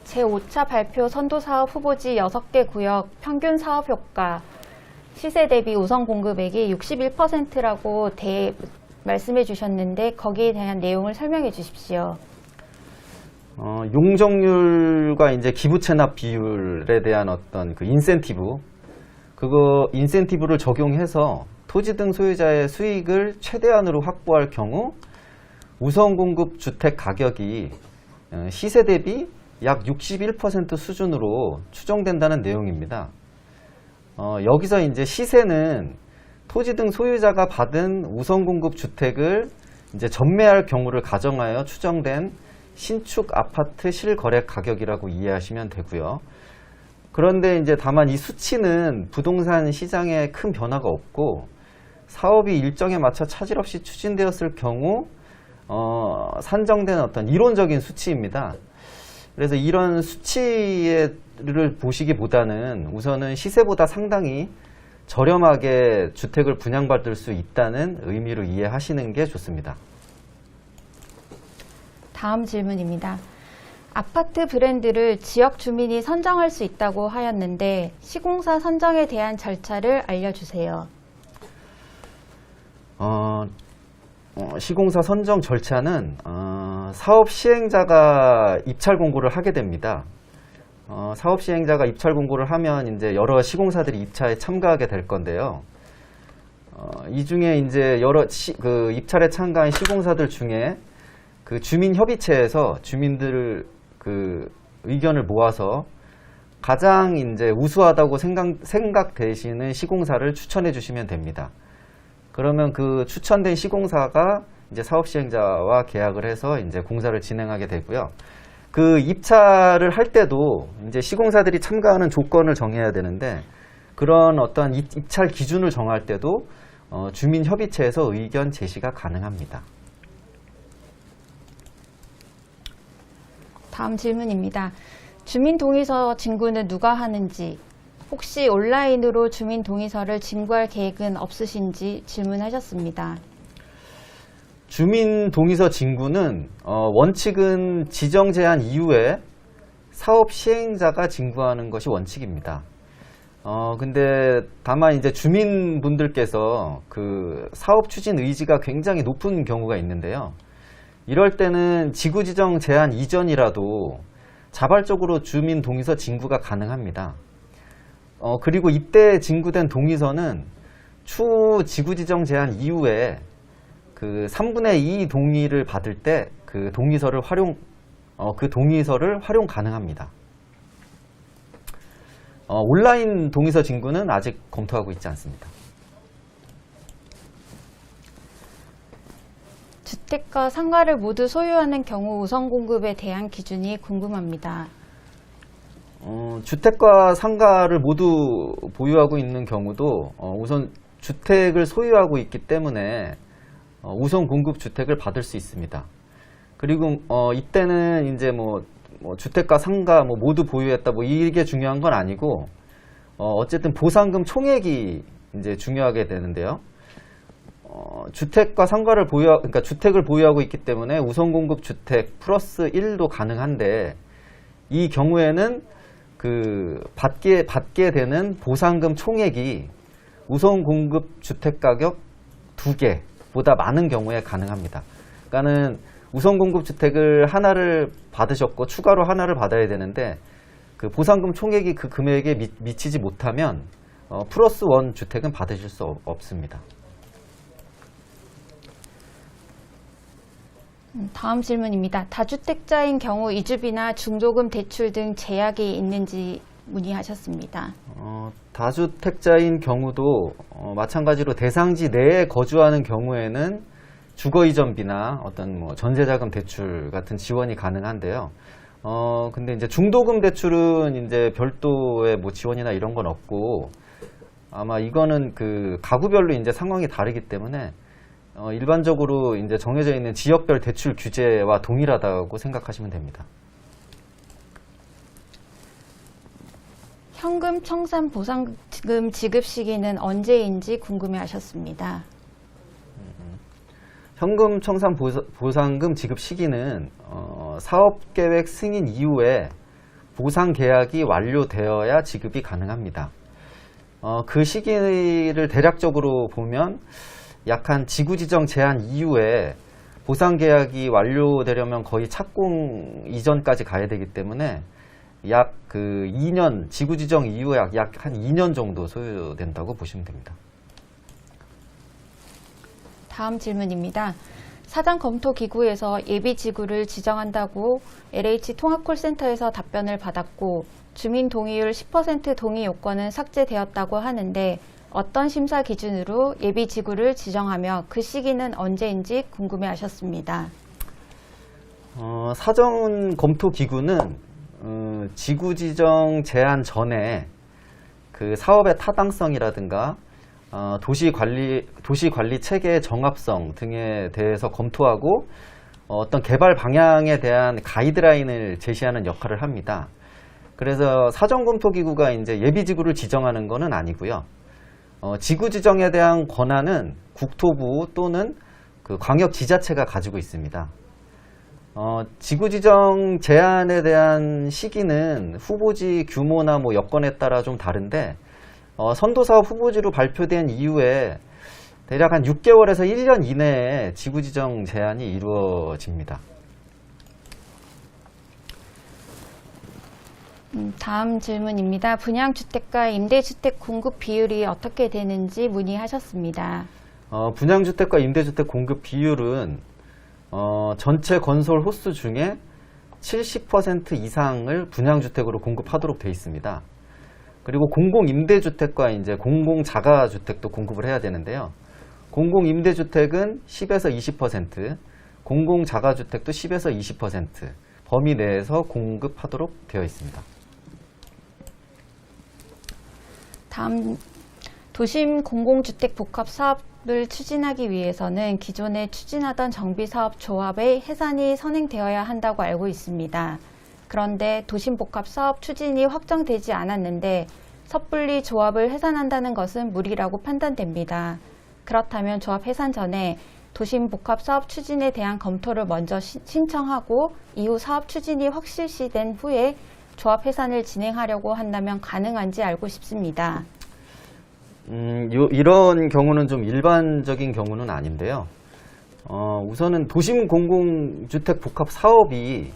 [SPEAKER 3] 제5차 발표 선도사업 후보지 6개 구역 평균 사업 효과 시세 대비 우선 공급액이 61%라고 말씀해 주셨는데 거기에 대한 내용을 설명해 주십시오.
[SPEAKER 7] 용적률과 이제 기부 체납 비율에 대한 어떤 그 인센티브를 적용해서 토지 등 소유자의 수익을 최대한으로 확보할 경우 우선 공급 주택 가격이 시세 대비 약 61% 수준으로 추정된다는 내용입니다. 여기서 이제 시세는 토지 등 소유자가 받은 우선 공급 주택을 이제 전매할 경우를 가정하여 추정된 신축 아파트 실거래 가격이라고 이해하시면 되고요. 그런데 이제 다만 이 수치는 부동산 시장에 큰 변화가 없고 사업이 일정에 맞춰 차질 없이 추진되었을 경우 산정된 어떤 이론적인 수치입니다. 그래서 이런 수치를 보시기보다는 우선은 시세보다 상당히 저렴하게 주택을 분양받을 수 있다는 의미로 이해하시는 게 좋습니다.
[SPEAKER 3] 다음 질문입니다. 아파트 브랜드를 지역 주민이 선정할 수 있다고 하였는데 시공사 선정에 대한 절차를 알려주세요.
[SPEAKER 7] 시공사 선정 절차는 사업 시행자가 입찰 공고를 하게 됩니다. 사업 시행자가 입찰 공고를 하면 이제 여러 시공사들이 입찰에 참가하게 될 건데요. 이 중에 이제 여러 그 입찰에 참가한 시공사들 중에 그 주민협의체에서 주민들 그 의견을 모아서 가장 이제 우수하다고 생각되시는 시공사를 추천해 주시면 됩니다. 그러면 그 추천된 시공사가 이제 사업 시행자와 계약을 해서 이제 공사를 진행하게 되고요. 그 입찰을 할 때도 이제 시공사들이 참가하는 조건을 정해야 되는데 그런 어떤 입찰 기준을 정할 때도 주민협의체에서 의견 제시가 가능합니다.
[SPEAKER 3] 다음 질문입니다. 주민동의서 진구는 누가 하는지, 혹시 온라인으로 주민동의서를 진구할 계획은 없으신지 질문하셨습니다.
[SPEAKER 7] 주민동의서 진구는 원칙은 지정 제한 이후에 사업 시행자가 진구하는 것이 원칙입니다. 근데 다만 이제 주민분들께서 그 사업 추진 의지가 굉장히 높은 경우가 있는데요. 이럴 때는 지구 지정 제한 이전이라도 자발적으로 주민 동의서 진구가 가능합니다. 그리고 이때 진구된 동의서는 추후 지구 지정 제한 이후에 그 3분의 2 동의를 받을 때 그 동의서를 활용 가능합니다. 온라인 동의서 진구는 아직 검토하고 있지 않습니다.
[SPEAKER 3] 주택과 상가를 모두 소유하는 경우 우선 공급에 대한 기준이 궁금합니다.
[SPEAKER 7] 주택과 상가를 모두 보유하고 있는 경우도 우선 주택을 소유하고 있기 때문에 우선 공급 주택을 받을 수 있습니다. 그리고 이때는 이제 뭐 주택과 상가 모두 보유했다 이게 중요한 건 아니고 어쨌든 보상금 총액이 이제 중요하게 되는데요. 주택과 상가를 그러니까 주택을 보유하고 있기 때문에 우선 공급 주택 플러스 1도 가능한데 이 경우에는 그 받게 되는 보상금 총액이 우선 공급 주택 가격 2개보다 많은 경우에 가능합니다. 그러니까는 우선 공급 주택을 하나를 받으셨고 추가로 하나를 받아야 되는데 그 보상금 총액이 그 금액에 미치지 못하면 플러스 1 주택은 받으실 수 없습니다.
[SPEAKER 3] 다음 질문입니다. 다주택자인 경우 이주비나 중도금 대출 등 제약이 있는지 문의하셨습니다.
[SPEAKER 7] 다주택자인 경우도 마찬가지로 대상지 내에 거주하는 경우에는 주거이전비나 어떤 전세자금 대출 같은 지원이 가능한데요. 근데 이제 중도금 대출은 이제 별도의 지원이나 이런 건 없고 아마 이거는 그 가구별로 이제 상황이 다르기 때문에 일반적으로 이제 정해져 있는 지역별 대출 규제와 동일하다고 생각하시면 됩니다.
[SPEAKER 3] 현금 청산 보상금 지급 시기는 언제인지 궁금해하셨습니다.
[SPEAKER 7] 현금 청산 보상금 지급 시기는 사업계획 승인 이후에 보상 계약이 완료되어야 지급이 가능합니다. 그 시기를 대략적으로 보면 약 한 지구 지정 제한 이후에 보상 계약이 완료되려면 거의 착공 이전까지 가야 되기 때문에 약 그 2년 지구 지정 이후에 약 한 2년 정도 소요된다고 보시면 됩니다.
[SPEAKER 3] 다음 질문입니다. 사전 검토 기구에서 예비 지구를 지정한다고 LH 통합콜센터에서 답변을 받았고 주민 동의율 10% 동의 요건은 삭제되었다고 하는데 어떤 심사 기준으로 예비 지구를 지정하며 그 시기는 언제인지 궁금해하셨습니다.
[SPEAKER 7] 사전 검토 기구는 지구 지정 제한 전에 그 사업의 타당성이라든가 도시 관리 체계의 정합성 등에 대해서 검토하고 어떤 개발 방향에 대한 가이드라인을 제시하는 역할을 합니다. 그래서 사전검토기구가 이제 예비지구를 지정하는 것은 아니고요. 지구 지정에 대한 권한은 국토부 또는 그 광역지자체가 가지고 있습니다. 지구 지정 제한에 대한 시기는 후보지 규모나 뭐 여건에 따라 좀 다른데 선도사업 후보지로 발표된 이후에 대략 한 6개월에서 1년 이내에 지구 지정 제한이 이루어집니다.
[SPEAKER 3] 다음 질문입니다. 분양주택과 임대주택 공급 비율이 어떻게 되는지 문의하셨습니다.
[SPEAKER 7] 분양주택과 임대주택 공급 비율은 전체 건설 호수 중에 70% 이상을 분양주택으로 공급하도록 되어 있습니다. 그리고 공공임대주택과 이제 공공자가주택도 공급을 해야 되는데요. 공공임대주택은 10에서 20%, 공공자가주택도 10에서 20% 범위 내에서 공급하도록 되어 있습니다.
[SPEAKER 3] 다음 도심 공공주택 복합 사업을 추진하기 위해서는 기존에 추진하던 정비사업 조합의 해산이 선행되어야 한다고 알고 있습니다. 그런데 도심 복합 사업 추진이 확정되지 않았는데 섣불리 조합을 해산한다는 것은 무리라고 판단됩니다. 그렇다면 조합 해산 전에 도심 복합 사업 추진에 대한 검토를 먼저 신청하고 이후 사업 추진이 확실시된 후에 조합 해산을 진행하려고 한다면 가능한지 알고 싶습니다.
[SPEAKER 7] 이런 경우는 좀 일반적인 경우는 아닌데요. 우선은 도심 공공주택 복합 사업이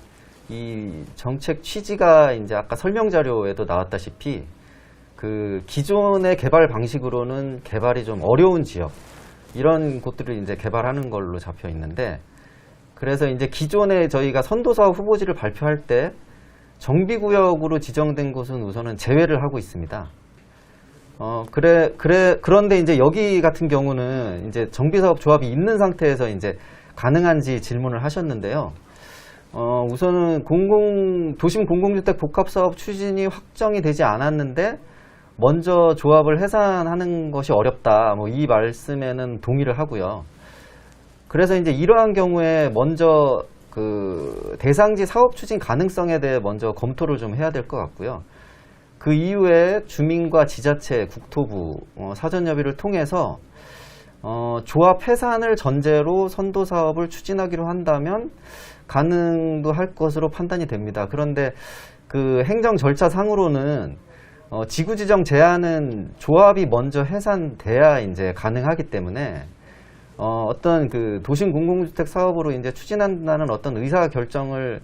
[SPEAKER 7] 이 정책 취지가 이제 아까 설명 자료에도 나왔다시피 그 기존의 개발 방식으로는 개발이 좀 어려운 지역 이런 곳들을 이제 개발하는 걸로 잡혀 있는데 그래서 이제 기존에 저희가 선도사업 후보지를 발표할 때 정비구역으로 지정된 곳은 우선은 제외를 하고 있습니다. 그런데 이제 여기 같은 경우는 이제 정비사업 조합이 있는 상태에서 이제 가능한지 질문을 하셨는데요. 우선은 도심 공공주택 복합사업 추진이 확정이 되지 않았는데 먼저 조합을 해산하는 것이 어렵다. 뭐 이 말씀에는 동의를 하고요. 그래서 이제 이러한 경우에 먼저 그 대상지 사업 추진 가능성에 대해 먼저 검토를 좀 해야 될 것 같고요. 그 이후에 주민과 지자체, 국토부 사전 협의를 통해서 조합 해산을 전제로 선도 사업을 추진하기로 한다면 가능도 할 것으로 판단이 됩니다. 그런데 그 행정 절차 상으로는 지구 지정 제한은 조합이 먼저 해산돼야 이제 가능하기 때문에 어떤 그 도심 공공주택 사업으로 이제 추진한다는 어떤 의사 결정을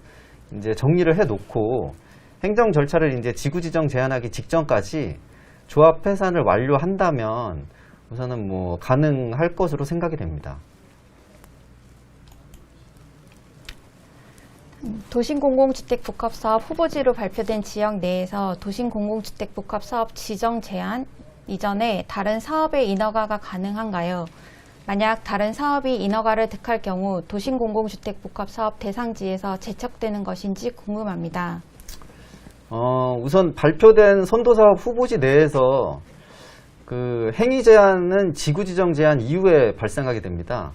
[SPEAKER 7] 이제 정리를 해 놓고 행정 절차를 이제 지구 지정 제한하기 직전까지 조합 해산을 완료한다면 우선은 뭐 가능할 것으로 생각이 됩니다.
[SPEAKER 3] 도심공공주택 복합사업 후보지로 발표된 지역 내에서 도심공공주택 복합사업 지정 제한 이전에 다른 사업의 인허가가 가능한가요? 만약 다른 사업이 인허가를 득할 경우 도심공공주택 복합사업 대상지에서 제척되는 것인지 궁금합니다.
[SPEAKER 7] 우선 발표된 선도사업 후보지 내에서 그 행위 제한은 지구 지정 제한 이후에 발생하게 됩니다.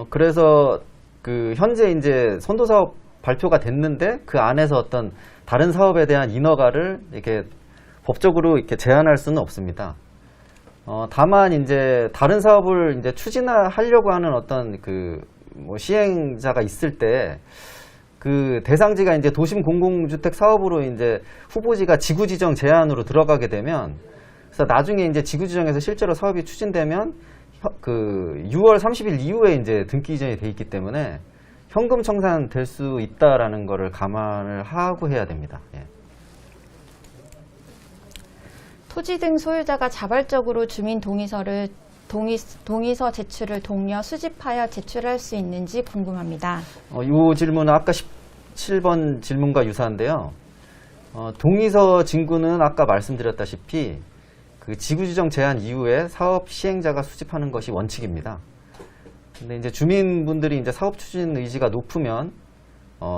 [SPEAKER 7] 그래서 그 현재 이제 선도사업 발표가 됐는데 그 안에서 어떤 다른 사업에 대한 인허가를 이렇게 법적으로 이렇게 제한할 수는 없습니다. 다만 이제 다른 사업을 이제 추진하려고 하는 어떤 그 뭐 시행자가 있을 때 그 대상지가 이제 도심 공공주택 사업으로 이제 후보지가 지구 지정 제한으로 들어가게 되면 그래서 나중에 이제 지구 지정에서 실제로 사업이 추진되면 그 6월 30일 이후에 이제 등기 이전이 돼 있기 때문에 현금 청산 될 수 있다라는 거를 감안을 하고 해야 됩니다. 예.
[SPEAKER 3] 토지 등 소유자가 자발적으로 주민 동의서 제출을 독려 수집하여 제출할 수 있는지 궁금합니다.
[SPEAKER 7] 이 질문은 아까 17번 질문과 유사한데요. 동의서 진구는 아까 말씀드렸다시피 그 지구지정 제한 이후에 사업 시행자가 수집하는 것이 원칙입니다. 근데 이제 주민분들이 이제 사업 추진 의지가 높으면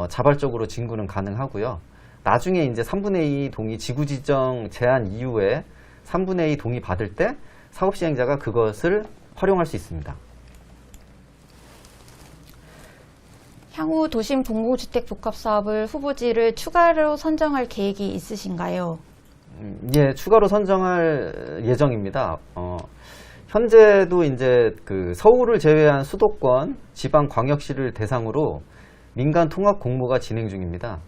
[SPEAKER 7] 자발적으로 진구는 가능하고요. 나중에 이제 3분의 2 동의 지구 지정 제한 이후에 3분의 2 동의 받을 때 사업 시행자가 그것을 활용할 수 있습니다.
[SPEAKER 3] 향후 도심 공공주택 복합 사업을 후보지를 추가로 선정할 계획이 있으신가요?
[SPEAKER 7] 예, 추가로 선정할 예정입니다. 현재도 이제 그 서울을 제외한 수도권, 지방 광역시를 대상으로 민간 통합 공모가 진행 중입니다.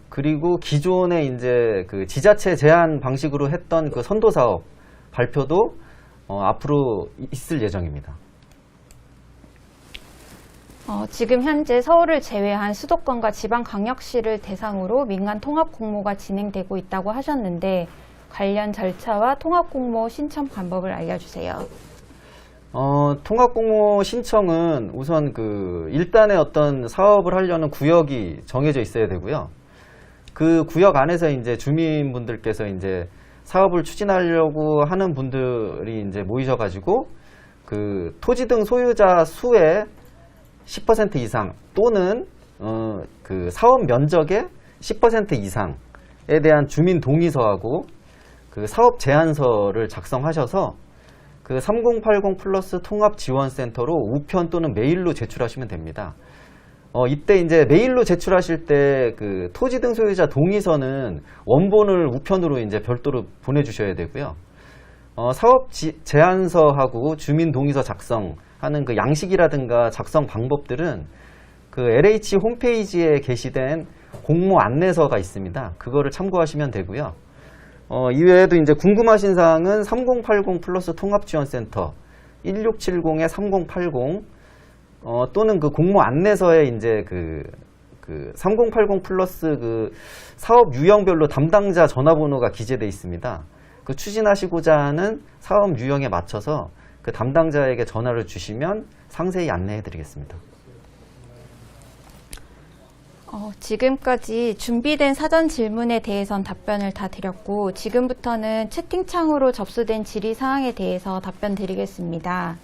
[SPEAKER 7] 그리고 기존에 이제 그 지자체 제한 방식으로 했던 그 선도 사업 발표도 앞으로 있을 예정입니다.
[SPEAKER 3] 지금 현재 서울을 제외한 수도권과 지방광역시를 대상으로 민간 통합 공모가 진행되고 있다고 하셨는데 관련 절차와 통합 공모 신청 방법을 알려주세요.
[SPEAKER 7] 통합 공모 신청은 우선 그 일단의 어떤 사업을 하려는 구역이 정해져 있어야 되고요. 그 구역 안에서 이제 주민분들께서 이제 사업을 추진하려고 하는 분들이 이제 모이셔가지고 그 토지 등 소유자 수의 10% 이상 또는 그 사업 면적의 10% 이상에 대한 주민 동의서하고 그 사업 제안서를 작성하셔서 그 3080 플러스 통합지원센터로 우편 또는 메일로 제출하시면 됩니다. 이때 이제 메일로 제출하실 때 그 토지 등 소유자 동의서는 원본을 우편으로 이제 별도로 보내주셔야 되고요. 사업 제안서하고 주민 동의서 작성하는 그 양식이라든가 작성 방법들은 그 LH 홈페이지에 게시된 공모 안내서가 있습니다. 그거를 참고하시면 되고요. 이외에도 이제 궁금하신 사항은 3080 플러스 통합지원센터 1670-3080 또는 그 공모 안내서에 이제 그 3080 플러스 그 사업 유형별로 담당자 전화번호가 기재되어 있습니다. 그 추진하시고자 하는 사업 유형에 맞춰서 그 담당자에게 전화를 주시면 상세히 안내해 드리겠습니다.
[SPEAKER 3] 지금까지 준비된 사전 질문에 대해선 답변을 다 드렸고 지금부터는 채팅창으로 접수된 질의사항에 대해서 답변 드리겠습니다.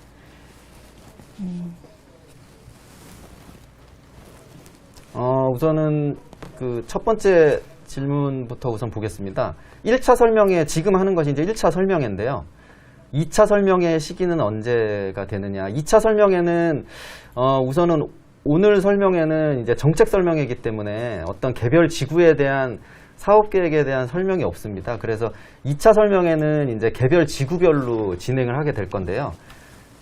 [SPEAKER 7] 우선은 그 첫 번째 질문부터 우선 보겠습니다. 1차 설명회 지금 하는 것이 이제 1차 설명회인데요. 2차 설명회 시기는 언제가 되느냐. 2차 설명회는 우선은 오늘 설명회는 이제 정책 설명회이기 때문에 어떤 개별 지구에 대한 사업 계획에 대한 설명이 없습니다. 그래서 2차 설명회는 이제 개별 지구별로 진행을 하게 될 건데요.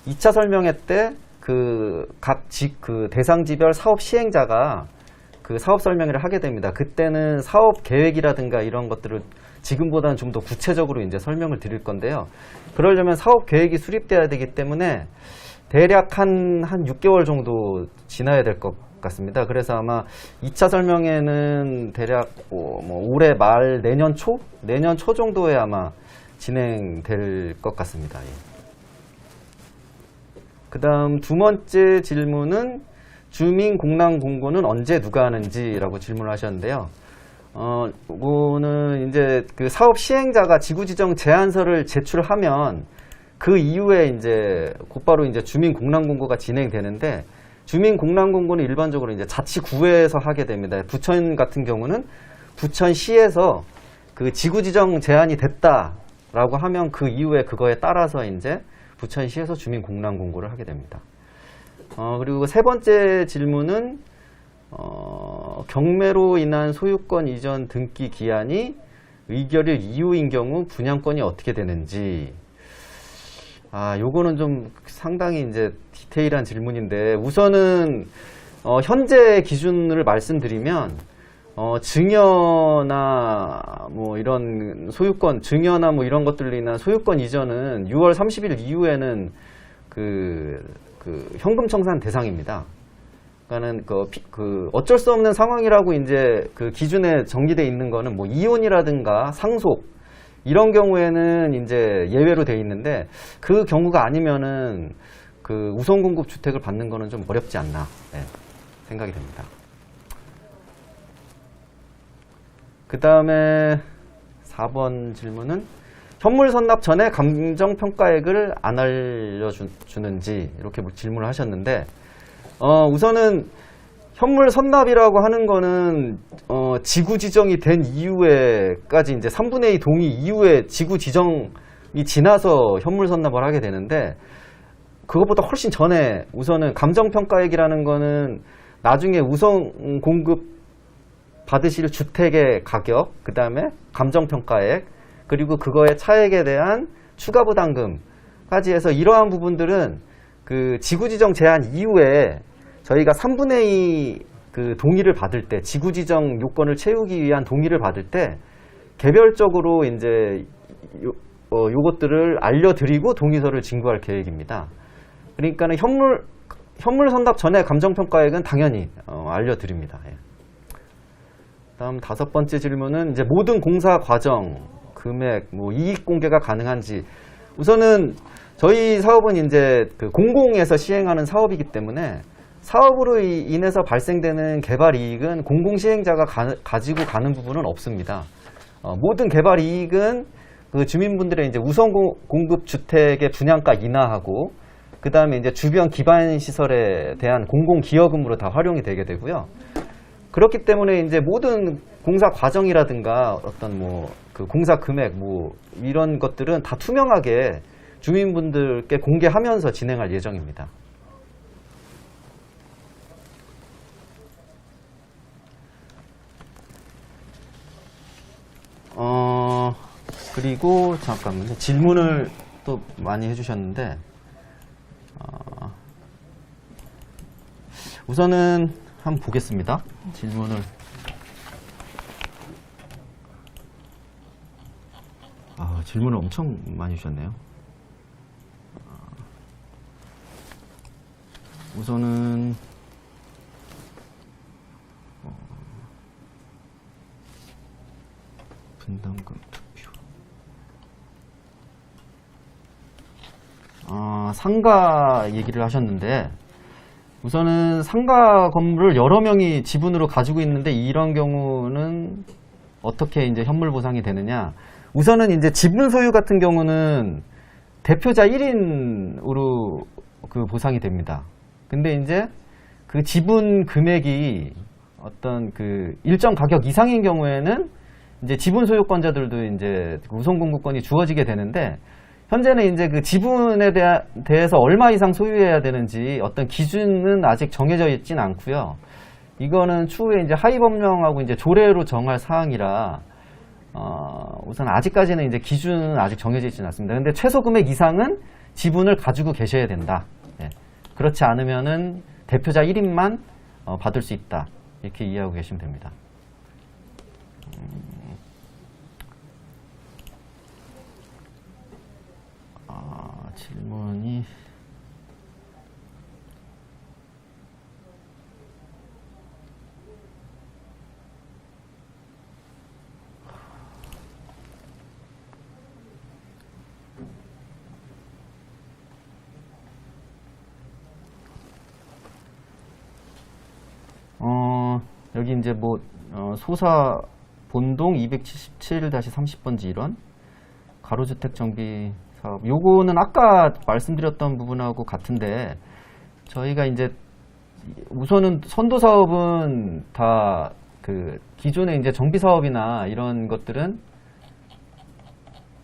[SPEAKER 7] 2차 설명회 때 그 각 그 대상지별 사업 시행자가 그 사업 설명회를 하게 됩니다. 그때는 사업 계획이라든가 이런 것들을 지금보다는 좀 더 구체적으로 이제 설명을 드릴 건데요. 그러려면 사업 계획이 수립돼야 되기 때문에 대략 한 6개월 정도 지나야 될 것 같습니다. 그래서 아마 2차 설명회는 대략 뭐 올해 말 내년 초 정도에 아마 진행될 것 같습니다. 예. 그 다음 두 번째 질문은 주민 공람 공고는 언제 누가 하는지라고 질문을 하셨는데요. 이거는 이제 그 사업 시행자가 지구 지정 제안서를 제출하면 그 이후에 이제 곧바로 이제 주민 공람 공고가 진행되는데 주민 공람 공고는 일반적으로 이제 자치구에서 하게 됩니다. 부천 같은 경우는 부천시에서 그 지구 지정 제안이 됐다라고 하면 그 이후에 그거에 따라서 이제 부천시에서 주민 공람 공고를 하게 됩니다. 그리고 세 번째 질문은 경매로 인한 소유권 이전 등기 기한이 의결일 이후인 경우 분양권이 어떻게 되는지. 요거는 좀 상당히 이제 디테일한 질문인데 우선은 현재 기준을 말씀드리면 증여나 뭐 이런 소유권, 증여나 뭐 이런 것들로 인한 소유권 이전은 6월 30일 이후에는 그 현금 청산 대상입니다. 그러니까는 그 어쩔 수 없는 상황이라고 이제 그 기준에 정기되어 있는 거는 뭐 이혼이라든가 상속 이런 경우에는 이제 예외로 되어 있는데 그 경우가 아니면은 그 우선 공급 주택을 받는 거는 좀 어렵지 않나 생각이 됩니다. 그 다음에 4번 질문은 현물 선납 전에 감정평가액을 안 알려주는지 이렇게 질문을 하셨는데 우선은 현물 선납이라고 하는 거는 지구 지정이 된 이후에까지 이제 3분의 2 동의 이후에 지구 지정이 지나서 현물 선납을 하게 되는데, 그것보다 훨씬 전에 우선은 감정평가액이라는 거는 나중에 우선 공급 받으실 주택의 가격, 그 다음에 감정평가액, 그리고 그거의 차액에 대한 추가 부담금까지 해서 이러한 부분들은 그 지구지정 제한 이후에 저희가 3분의 2 그 동의를 받을 때, 지구지정 요건을 채우기 위한 동의를 받을 때 개별적으로 이제 요것들을 알려드리고 동의서를 진구할 계획입니다. 그러니까는 현물 선납 전에 감정평가액은 당연히 알려드립니다. 예. 다음 5번째 질문은 이제 모든 공사 과정, 금액, 뭐 이익 공개가 가능한지. 우선은 저희 사업은 이제 그 공공에서 시행하는 사업이기 때문에 사업으로 인해서 발생되는 개발 이익은 공공 시행자가 가지고 가는 부분은 없습니다. 모든 개발 이익은 그 주민분들의 이제 우선 공급 주택의 분양가 인하하고, 그 다음에 이제 주변 기반 시설에 대한 공공 기여금으로 다 활용이 되게 되고요. 그렇기 때문에 이제 모든 공사 과정이라든가 어떤 뭐 그 공사 금액 뭐 이런 것들은 다 투명하게 주민분들께 공개하면서 진행할 예정입니다. 그리고 잠깐만요. 질문을 또 많이 해주셨는데, 우선은 한번 보겠습니다. 질문을. 질문을 엄청 많이 주셨네요. 우선은 분담금 투표. 상가 얘기를 하셨는데, 우선은 상가 건물을 여러 명이 지분으로 가지고 있는데 이런 경우는 어떻게 이제 현물 보상이 되느냐? 우선은 이제 지분 소유 같은 경우는 대표자 1인으로 그 보상이 됩니다. 근데 이제 그 지분 금액이 어떤 그 일정 가격 이상인 경우에는 이제 지분 소유권자들도 이제 우선 공급권이 주어지게 되는데, 현재는 이제 그 지분에 대해서 얼마 이상 소유해야 되는지 어떤 기준은 아직 정해져 있지는 않고요. 이거는 추후에 이제 하위법령하고 이제 조례로 정할 사항이라 우선 아직까지는 이제 기준은 아직 정해져 있지는 않습니다. 근데 최소 금액 이상은 지분을 가지고 계셔야 된다. 예. 그렇지 않으면은 대표자 1인만 받을 수 있다. 이렇게 이해하고 계시면 됩니다. 질문이 여기 이제 뭐 소사 본동 277-30번지 1원 가로주택 정비 사업, 요거는 아까 말씀드렸던 부분하고 같은데, 저희가 이제 우선은 선도 사업은 다 그 기존의 이제 정비 사업이나 이런 것들은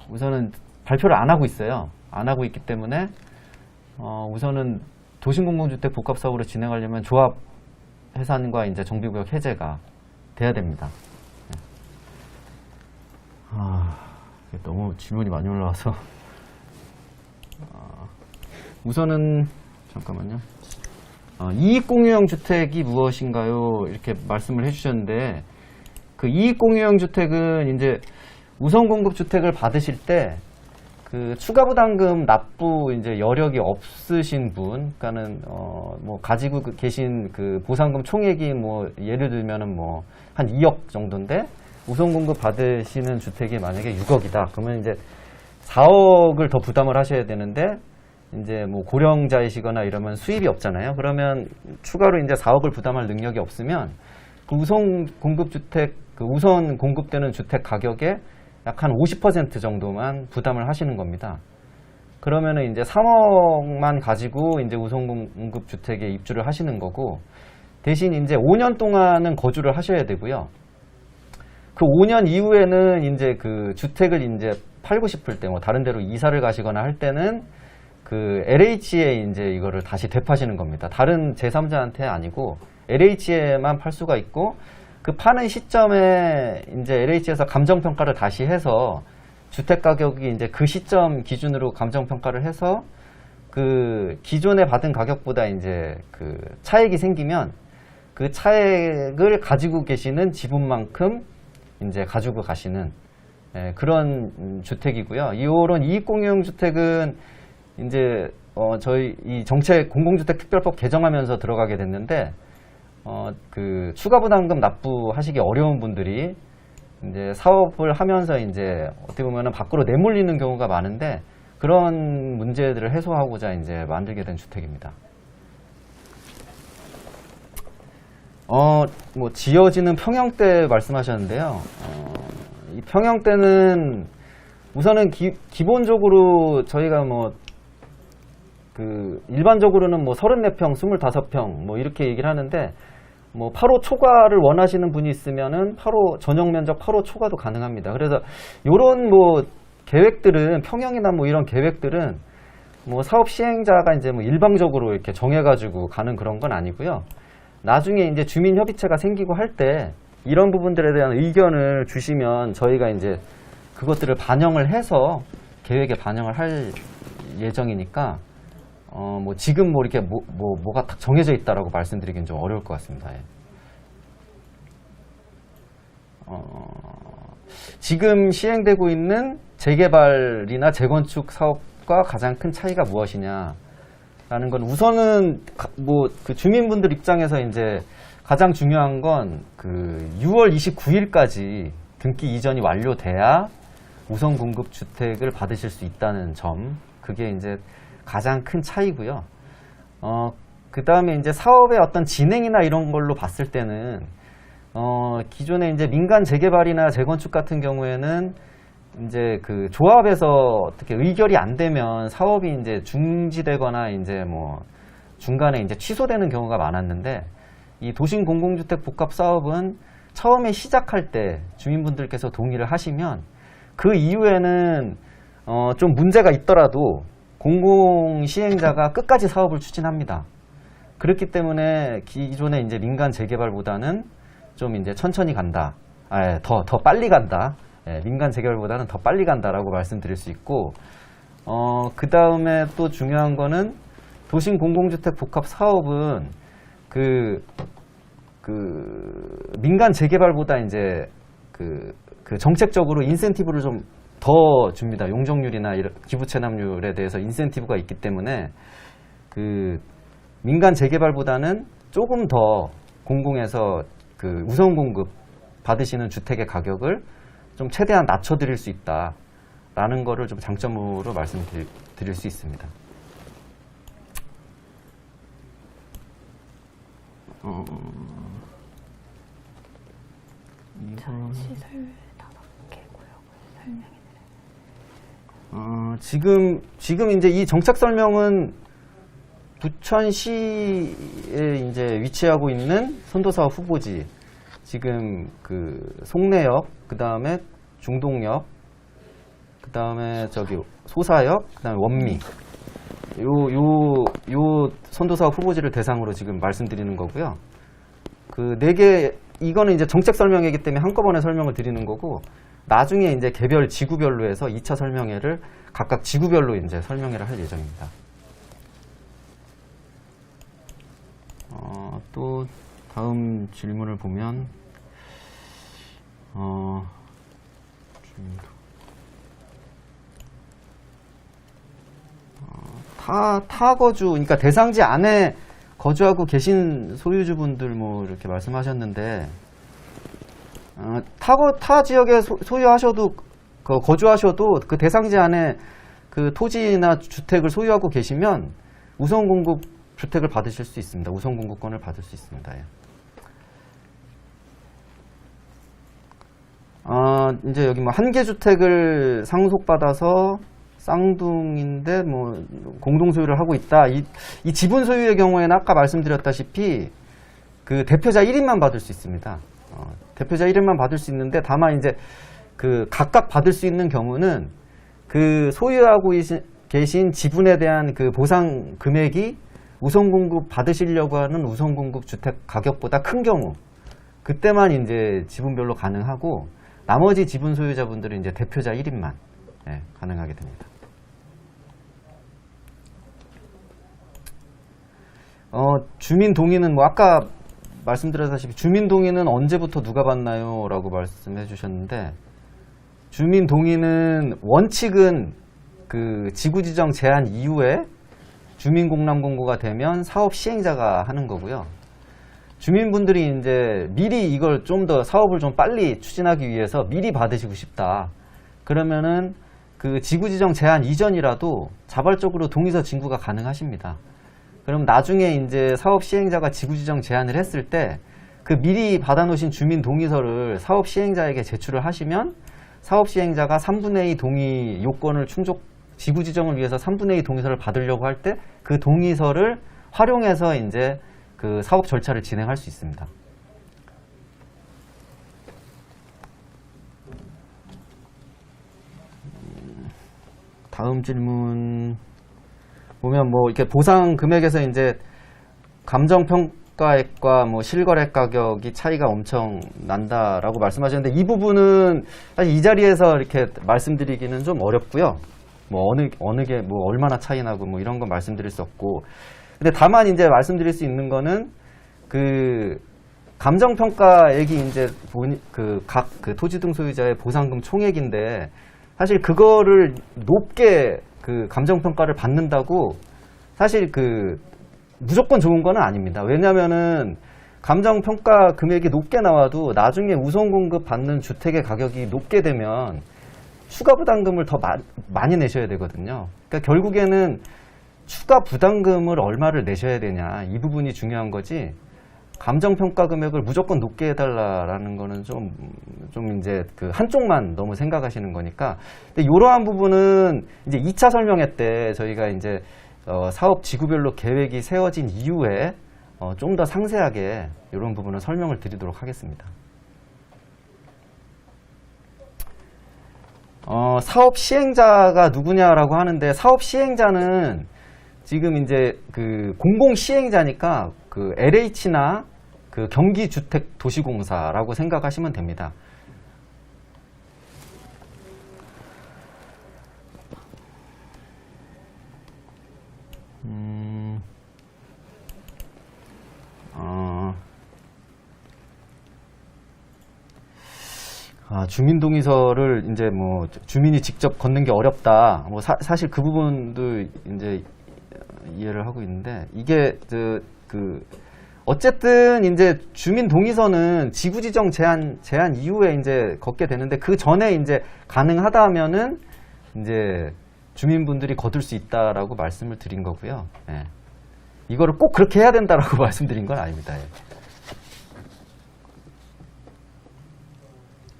[SPEAKER 7] 우선은 발표를 안 하고 있어요. 안 하고 있기 때문에 우선은 도심공공주택 복합 사업으로 진행하려면 조합 해산과 이제 정비구역 해제가 돼야 됩니다. 너무 질문이 많이 올라와서. 우선은 잠깐만요. 이익공유형 주택이 무엇인가요? 이렇게 말씀을 해주셨는데, 그 이익공유형 주택은 이제 우선 공급 주택을 받으실 때 그 추가 부담금 납부 이제 여력이 없으신 분, 그러니까는 뭐 가지고 계신 그 보상금 총액이 뭐 예를 들면은 뭐 한 2억 정도인데 우선 공급 받으시는 주택이 만약에 6억이다. 그러면 이제 4억을 더 부담을 하셔야 되는데, 이제 뭐 고령자이시거나 이러면 수입이 없잖아요. 그러면 추가로 이제 4억을 부담할 능력이 없으면 그 우선 공급 주택, 그 우선 공급되는 주택 가격의 약 한 50% 정도만 부담을 하시는 겁니다. 그러면은 이제 3억만 가지고 이제 우선 공급 주택에 입주를 하시는 거고, 대신 이제 5년 동안은 거주를 하셔야 되고요. 그 5년 이후에는 이제 그 주택을 이제 팔고 싶을 때 뭐 다른 데로 이사를 가시거나 할 때는 그 LH에 이제 이거를 다시 되파시는 겁니다. 다른 제3자한테 아니고 LH에만 팔 수가 있고, 그 파는 시점에 이제 LH에서 감정평가를 다시 해서 주택 가격이 이제 그 시점 기준으로 감정평가를 해서 그 기존에 받은 가격보다 이제 그 차액이 생기면 그 차액을 가지고 계시는 지분만큼 이제 가지고 가시는 그런 주택이고요. 이런 이익공유형 주택은 이제 저희 이 정책 공공주택 특별법 개정하면서 들어가게 됐는데 그 추가 부담금 납부하시기 어려운 분들이 이제 사업을 하면서 이제 어떻게 보면은 밖으로 내몰리는 경우가 많은데, 그런 문제들을 해소하고자 이제 만들게 된 주택입니다. 뭐 지어지는 평형대 말씀하셨는데요. 이 평형대는 우선은 기본적으로 저희가 뭐 그 일반적으로는 뭐 34평, 25평 뭐 이렇게 얘기를 하는데, 뭐 8호 초과를 원하시는 분이 있으면은 8호 전용 면적 8호 초과도 가능합니다. 그래서 요런 뭐 계획들은, 평형이나 뭐 이런 계획들은 뭐 사업 시행자가 이제 뭐 일방적으로 이렇게 정해가지고 가는 그런 건 아니고요. 나중에 이제 주민협의체가 생기고 할 때 이런 부분들에 대한 의견을 주시면 저희가 이제 그것들을 반영을 해서 계획에 반영을 할 예정이니까 뭐 지금 뭐 이렇게 뭐가 딱 정해져 있다라고 말씀드리기는 좀 어려울 것 같습니다. 예. 지금 시행되고 있는 재개발이나 재건축 사업과 가장 큰 차이가 무엇이냐라는 건, 우선은 뭐 그 주민분들 입장에서 이제 가장 중요한 건 그 6월 29일까지 등기 이전이 완료돼야 우선 공급 주택을 받으실 수 있다는 점, 그게 이제 가장 큰 차이고요. 그 다음에 이제 사업의 어떤 진행이나 이런 걸로 봤을 때는 기존에 이제 민간 재개발이나 재건축 같은 경우에는 이제 그 조합에서 어떻게 의결이 안 되면 사업이 이제 중지되거나 이제 뭐 중간에 이제 취소되는 경우가 많았는데, 이 도심 공공주택 복합 사업은 처음에 시작할 때 주민분들께서 동의를 하시면 그 이후에는 좀 문제가 있더라도 공공 시행자가 끝까지 사업을 추진합니다. 그렇기 때문에 기존의 이제 민간 재개발보다는 좀 이제 천천히 간다, 더 빨리 간다. 민간 재개발보다는 더 빨리 간다라고 말씀드릴 수 있고, 그 다음에 또 중요한 거는 도심 공공주택 복합 사업은 그 민간 재개발보다 이제 그 정책적으로 인센티브를 좀 더 줍니다. 용적률이나 기부 체납률에 대해서 인센티브가 있기 때문에 그 민간 재개발보다는 조금 더 공공에서 그 우선 공급 받으시는 주택의 가격을 좀 최대한 낮춰드릴 수 있다라는 거를 좀 장점으로 말씀드릴 수 있습니다. 지금 이제 이 정책 설명은 부천시에 이제 위치하고 있는 선도사업 후보지, 지금 그 송내역, 그 다음에 중동역, 그 다음에 저기 소사역, 그 다음에 원미, 요 선도사업 후보지를 대상으로 지금 말씀드리는 거고요. 그 4개, 이거는 이제 정책 설명회이기 때문에 한꺼번에 설명을 드리는 거고, 나중에 이제 개별 지구별로 해서 2차 설명회를 각각 지구별로 이제 설명회를 할 예정입니다. 또 다음 질문을 보면 타거주, 그러니까 대상지 안에 거주하고 계신 소유주분들 뭐 이렇게 말씀하셨는데, 타 지역에 소유하셔도 거주하셔도 그 대상지 안에 그 토지나 주택을 소유하고 계시면 우선 공급 주택을 받으실 수 있습니다. 우선 공급권을 받을 수 있습니다. 예. 이제 여기 뭐 한 개 주택을 상속받아서 쌍둥이인데 뭐 공동 소유를 하고 있다. 이 지분 소유의 경우에는 아까 말씀드렸다시피 그 대표자 1인만 받을 수 있습니다. 대표자 1인만 받을 수 있는데 다만 이제 그 각각 받을 수 있는 경우는 그 소유하고 계신 지분에 대한 그 보상 금액이 우선 공급 받으시려고 하는 우선 공급 주택 가격보다 큰 경우 그때만 이제 지분별로 가능하고 나머지 지분 소유자분들은 이제 대표자 1인만 가능하게 됩니다. 주민 동의는 뭐 아까 말씀드렸다시피 주민 동의는 언제부터 누가 받나요? 라고 말씀해 주셨는데 주민 동의는 원칙은 그 지구 지정 제한 이후에 주민 공람 공고가 되면 사업 시행자가 하는 거고요. 주민분들이 이제 미리 이걸 좀 더 사업을 좀 빨리 추진하기 위해서 미리 받으시고 싶다. 그러면은 그 지구 지정 제한 이전이라도 자발적으로 동의서 진구가 가능하십니다. 그럼 나중에 이제 사업 시행자가 지구 지정 제한을 했을 때 그 미리 받아놓으신 주민 동의서를 사업 시행자에게 제출을 하시면 사업 시행자가 3분의 2 동의 요건을 지구 지정을 위해서 3분의 2 동의서를 받으려고 할 때 그 동의서를 활용해서 이제 그 사업 절차를 진행할 수 있습니다. 다음 질문 보면 뭐 이렇게 보상 금액에서 이제 감정평가액과 뭐 실거래 가격이 차이가 엄청 난다라고 말씀하셨는데 이 부분은 사실 이 자리에서 이렇게 말씀드리기는 좀 어렵고요. 뭐 어느 게 뭐 얼마나 차이 나고 뭐 이런 건 말씀드릴 수 없고. 근데 다만 이제 말씀드릴 수 있는 거는 그 감정평가액이 이제 각 토지 등 소유자의 보상금 총액인데 사실 그거를 높게 그 감정평가를 받는다고 사실 그 무조건 좋은 건 아닙니다. 왜냐면은 감정평가 금액이 높게 나와도 나중에 우선 공급 받는 주택의 가격이 높게 되면 추가 부담금을 더 많이 내셔야 되거든요. 그러니까 결국에는 추가 부담금을 얼마를 내셔야 되냐 이 부분이 중요한 거지 감정평가 금액을 무조건 높게 해달라라는 거는 좀 이제 그 한쪽만 너무 생각하시는 거니까. 근데 이러한 부분은 이제 2차 설명회 때 저희가 이제 사업 지구별로 계획이 세워진 이후에 좀 더 상세하게 이런 부분을 설명을 드리도록 하겠습니다. 사업 시행자가 누구냐라고 하는데 사업 시행자는 지금 이제 그 공공 시행자니까 그 LH나 그 경기주택도시공사라고 생각하시면 됩니다. 주민동의서를 이제 뭐 주민이 직접 걷는 게 어렵다. 뭐 사실 그 부분도 이제 이해를 하고 있는데 이게 어쨌든 이제 주민동의서는 지구지정 제한 이후에 이제 걷게 되는데 그 전에 이제 가능하다면은 이제 주민분들이 거둘 수 있다라고 말씀을 드린 거고요. 예. 이거를 꼭 그렇게 해야 된다라고 말씀드린 건 아닙니다. 예.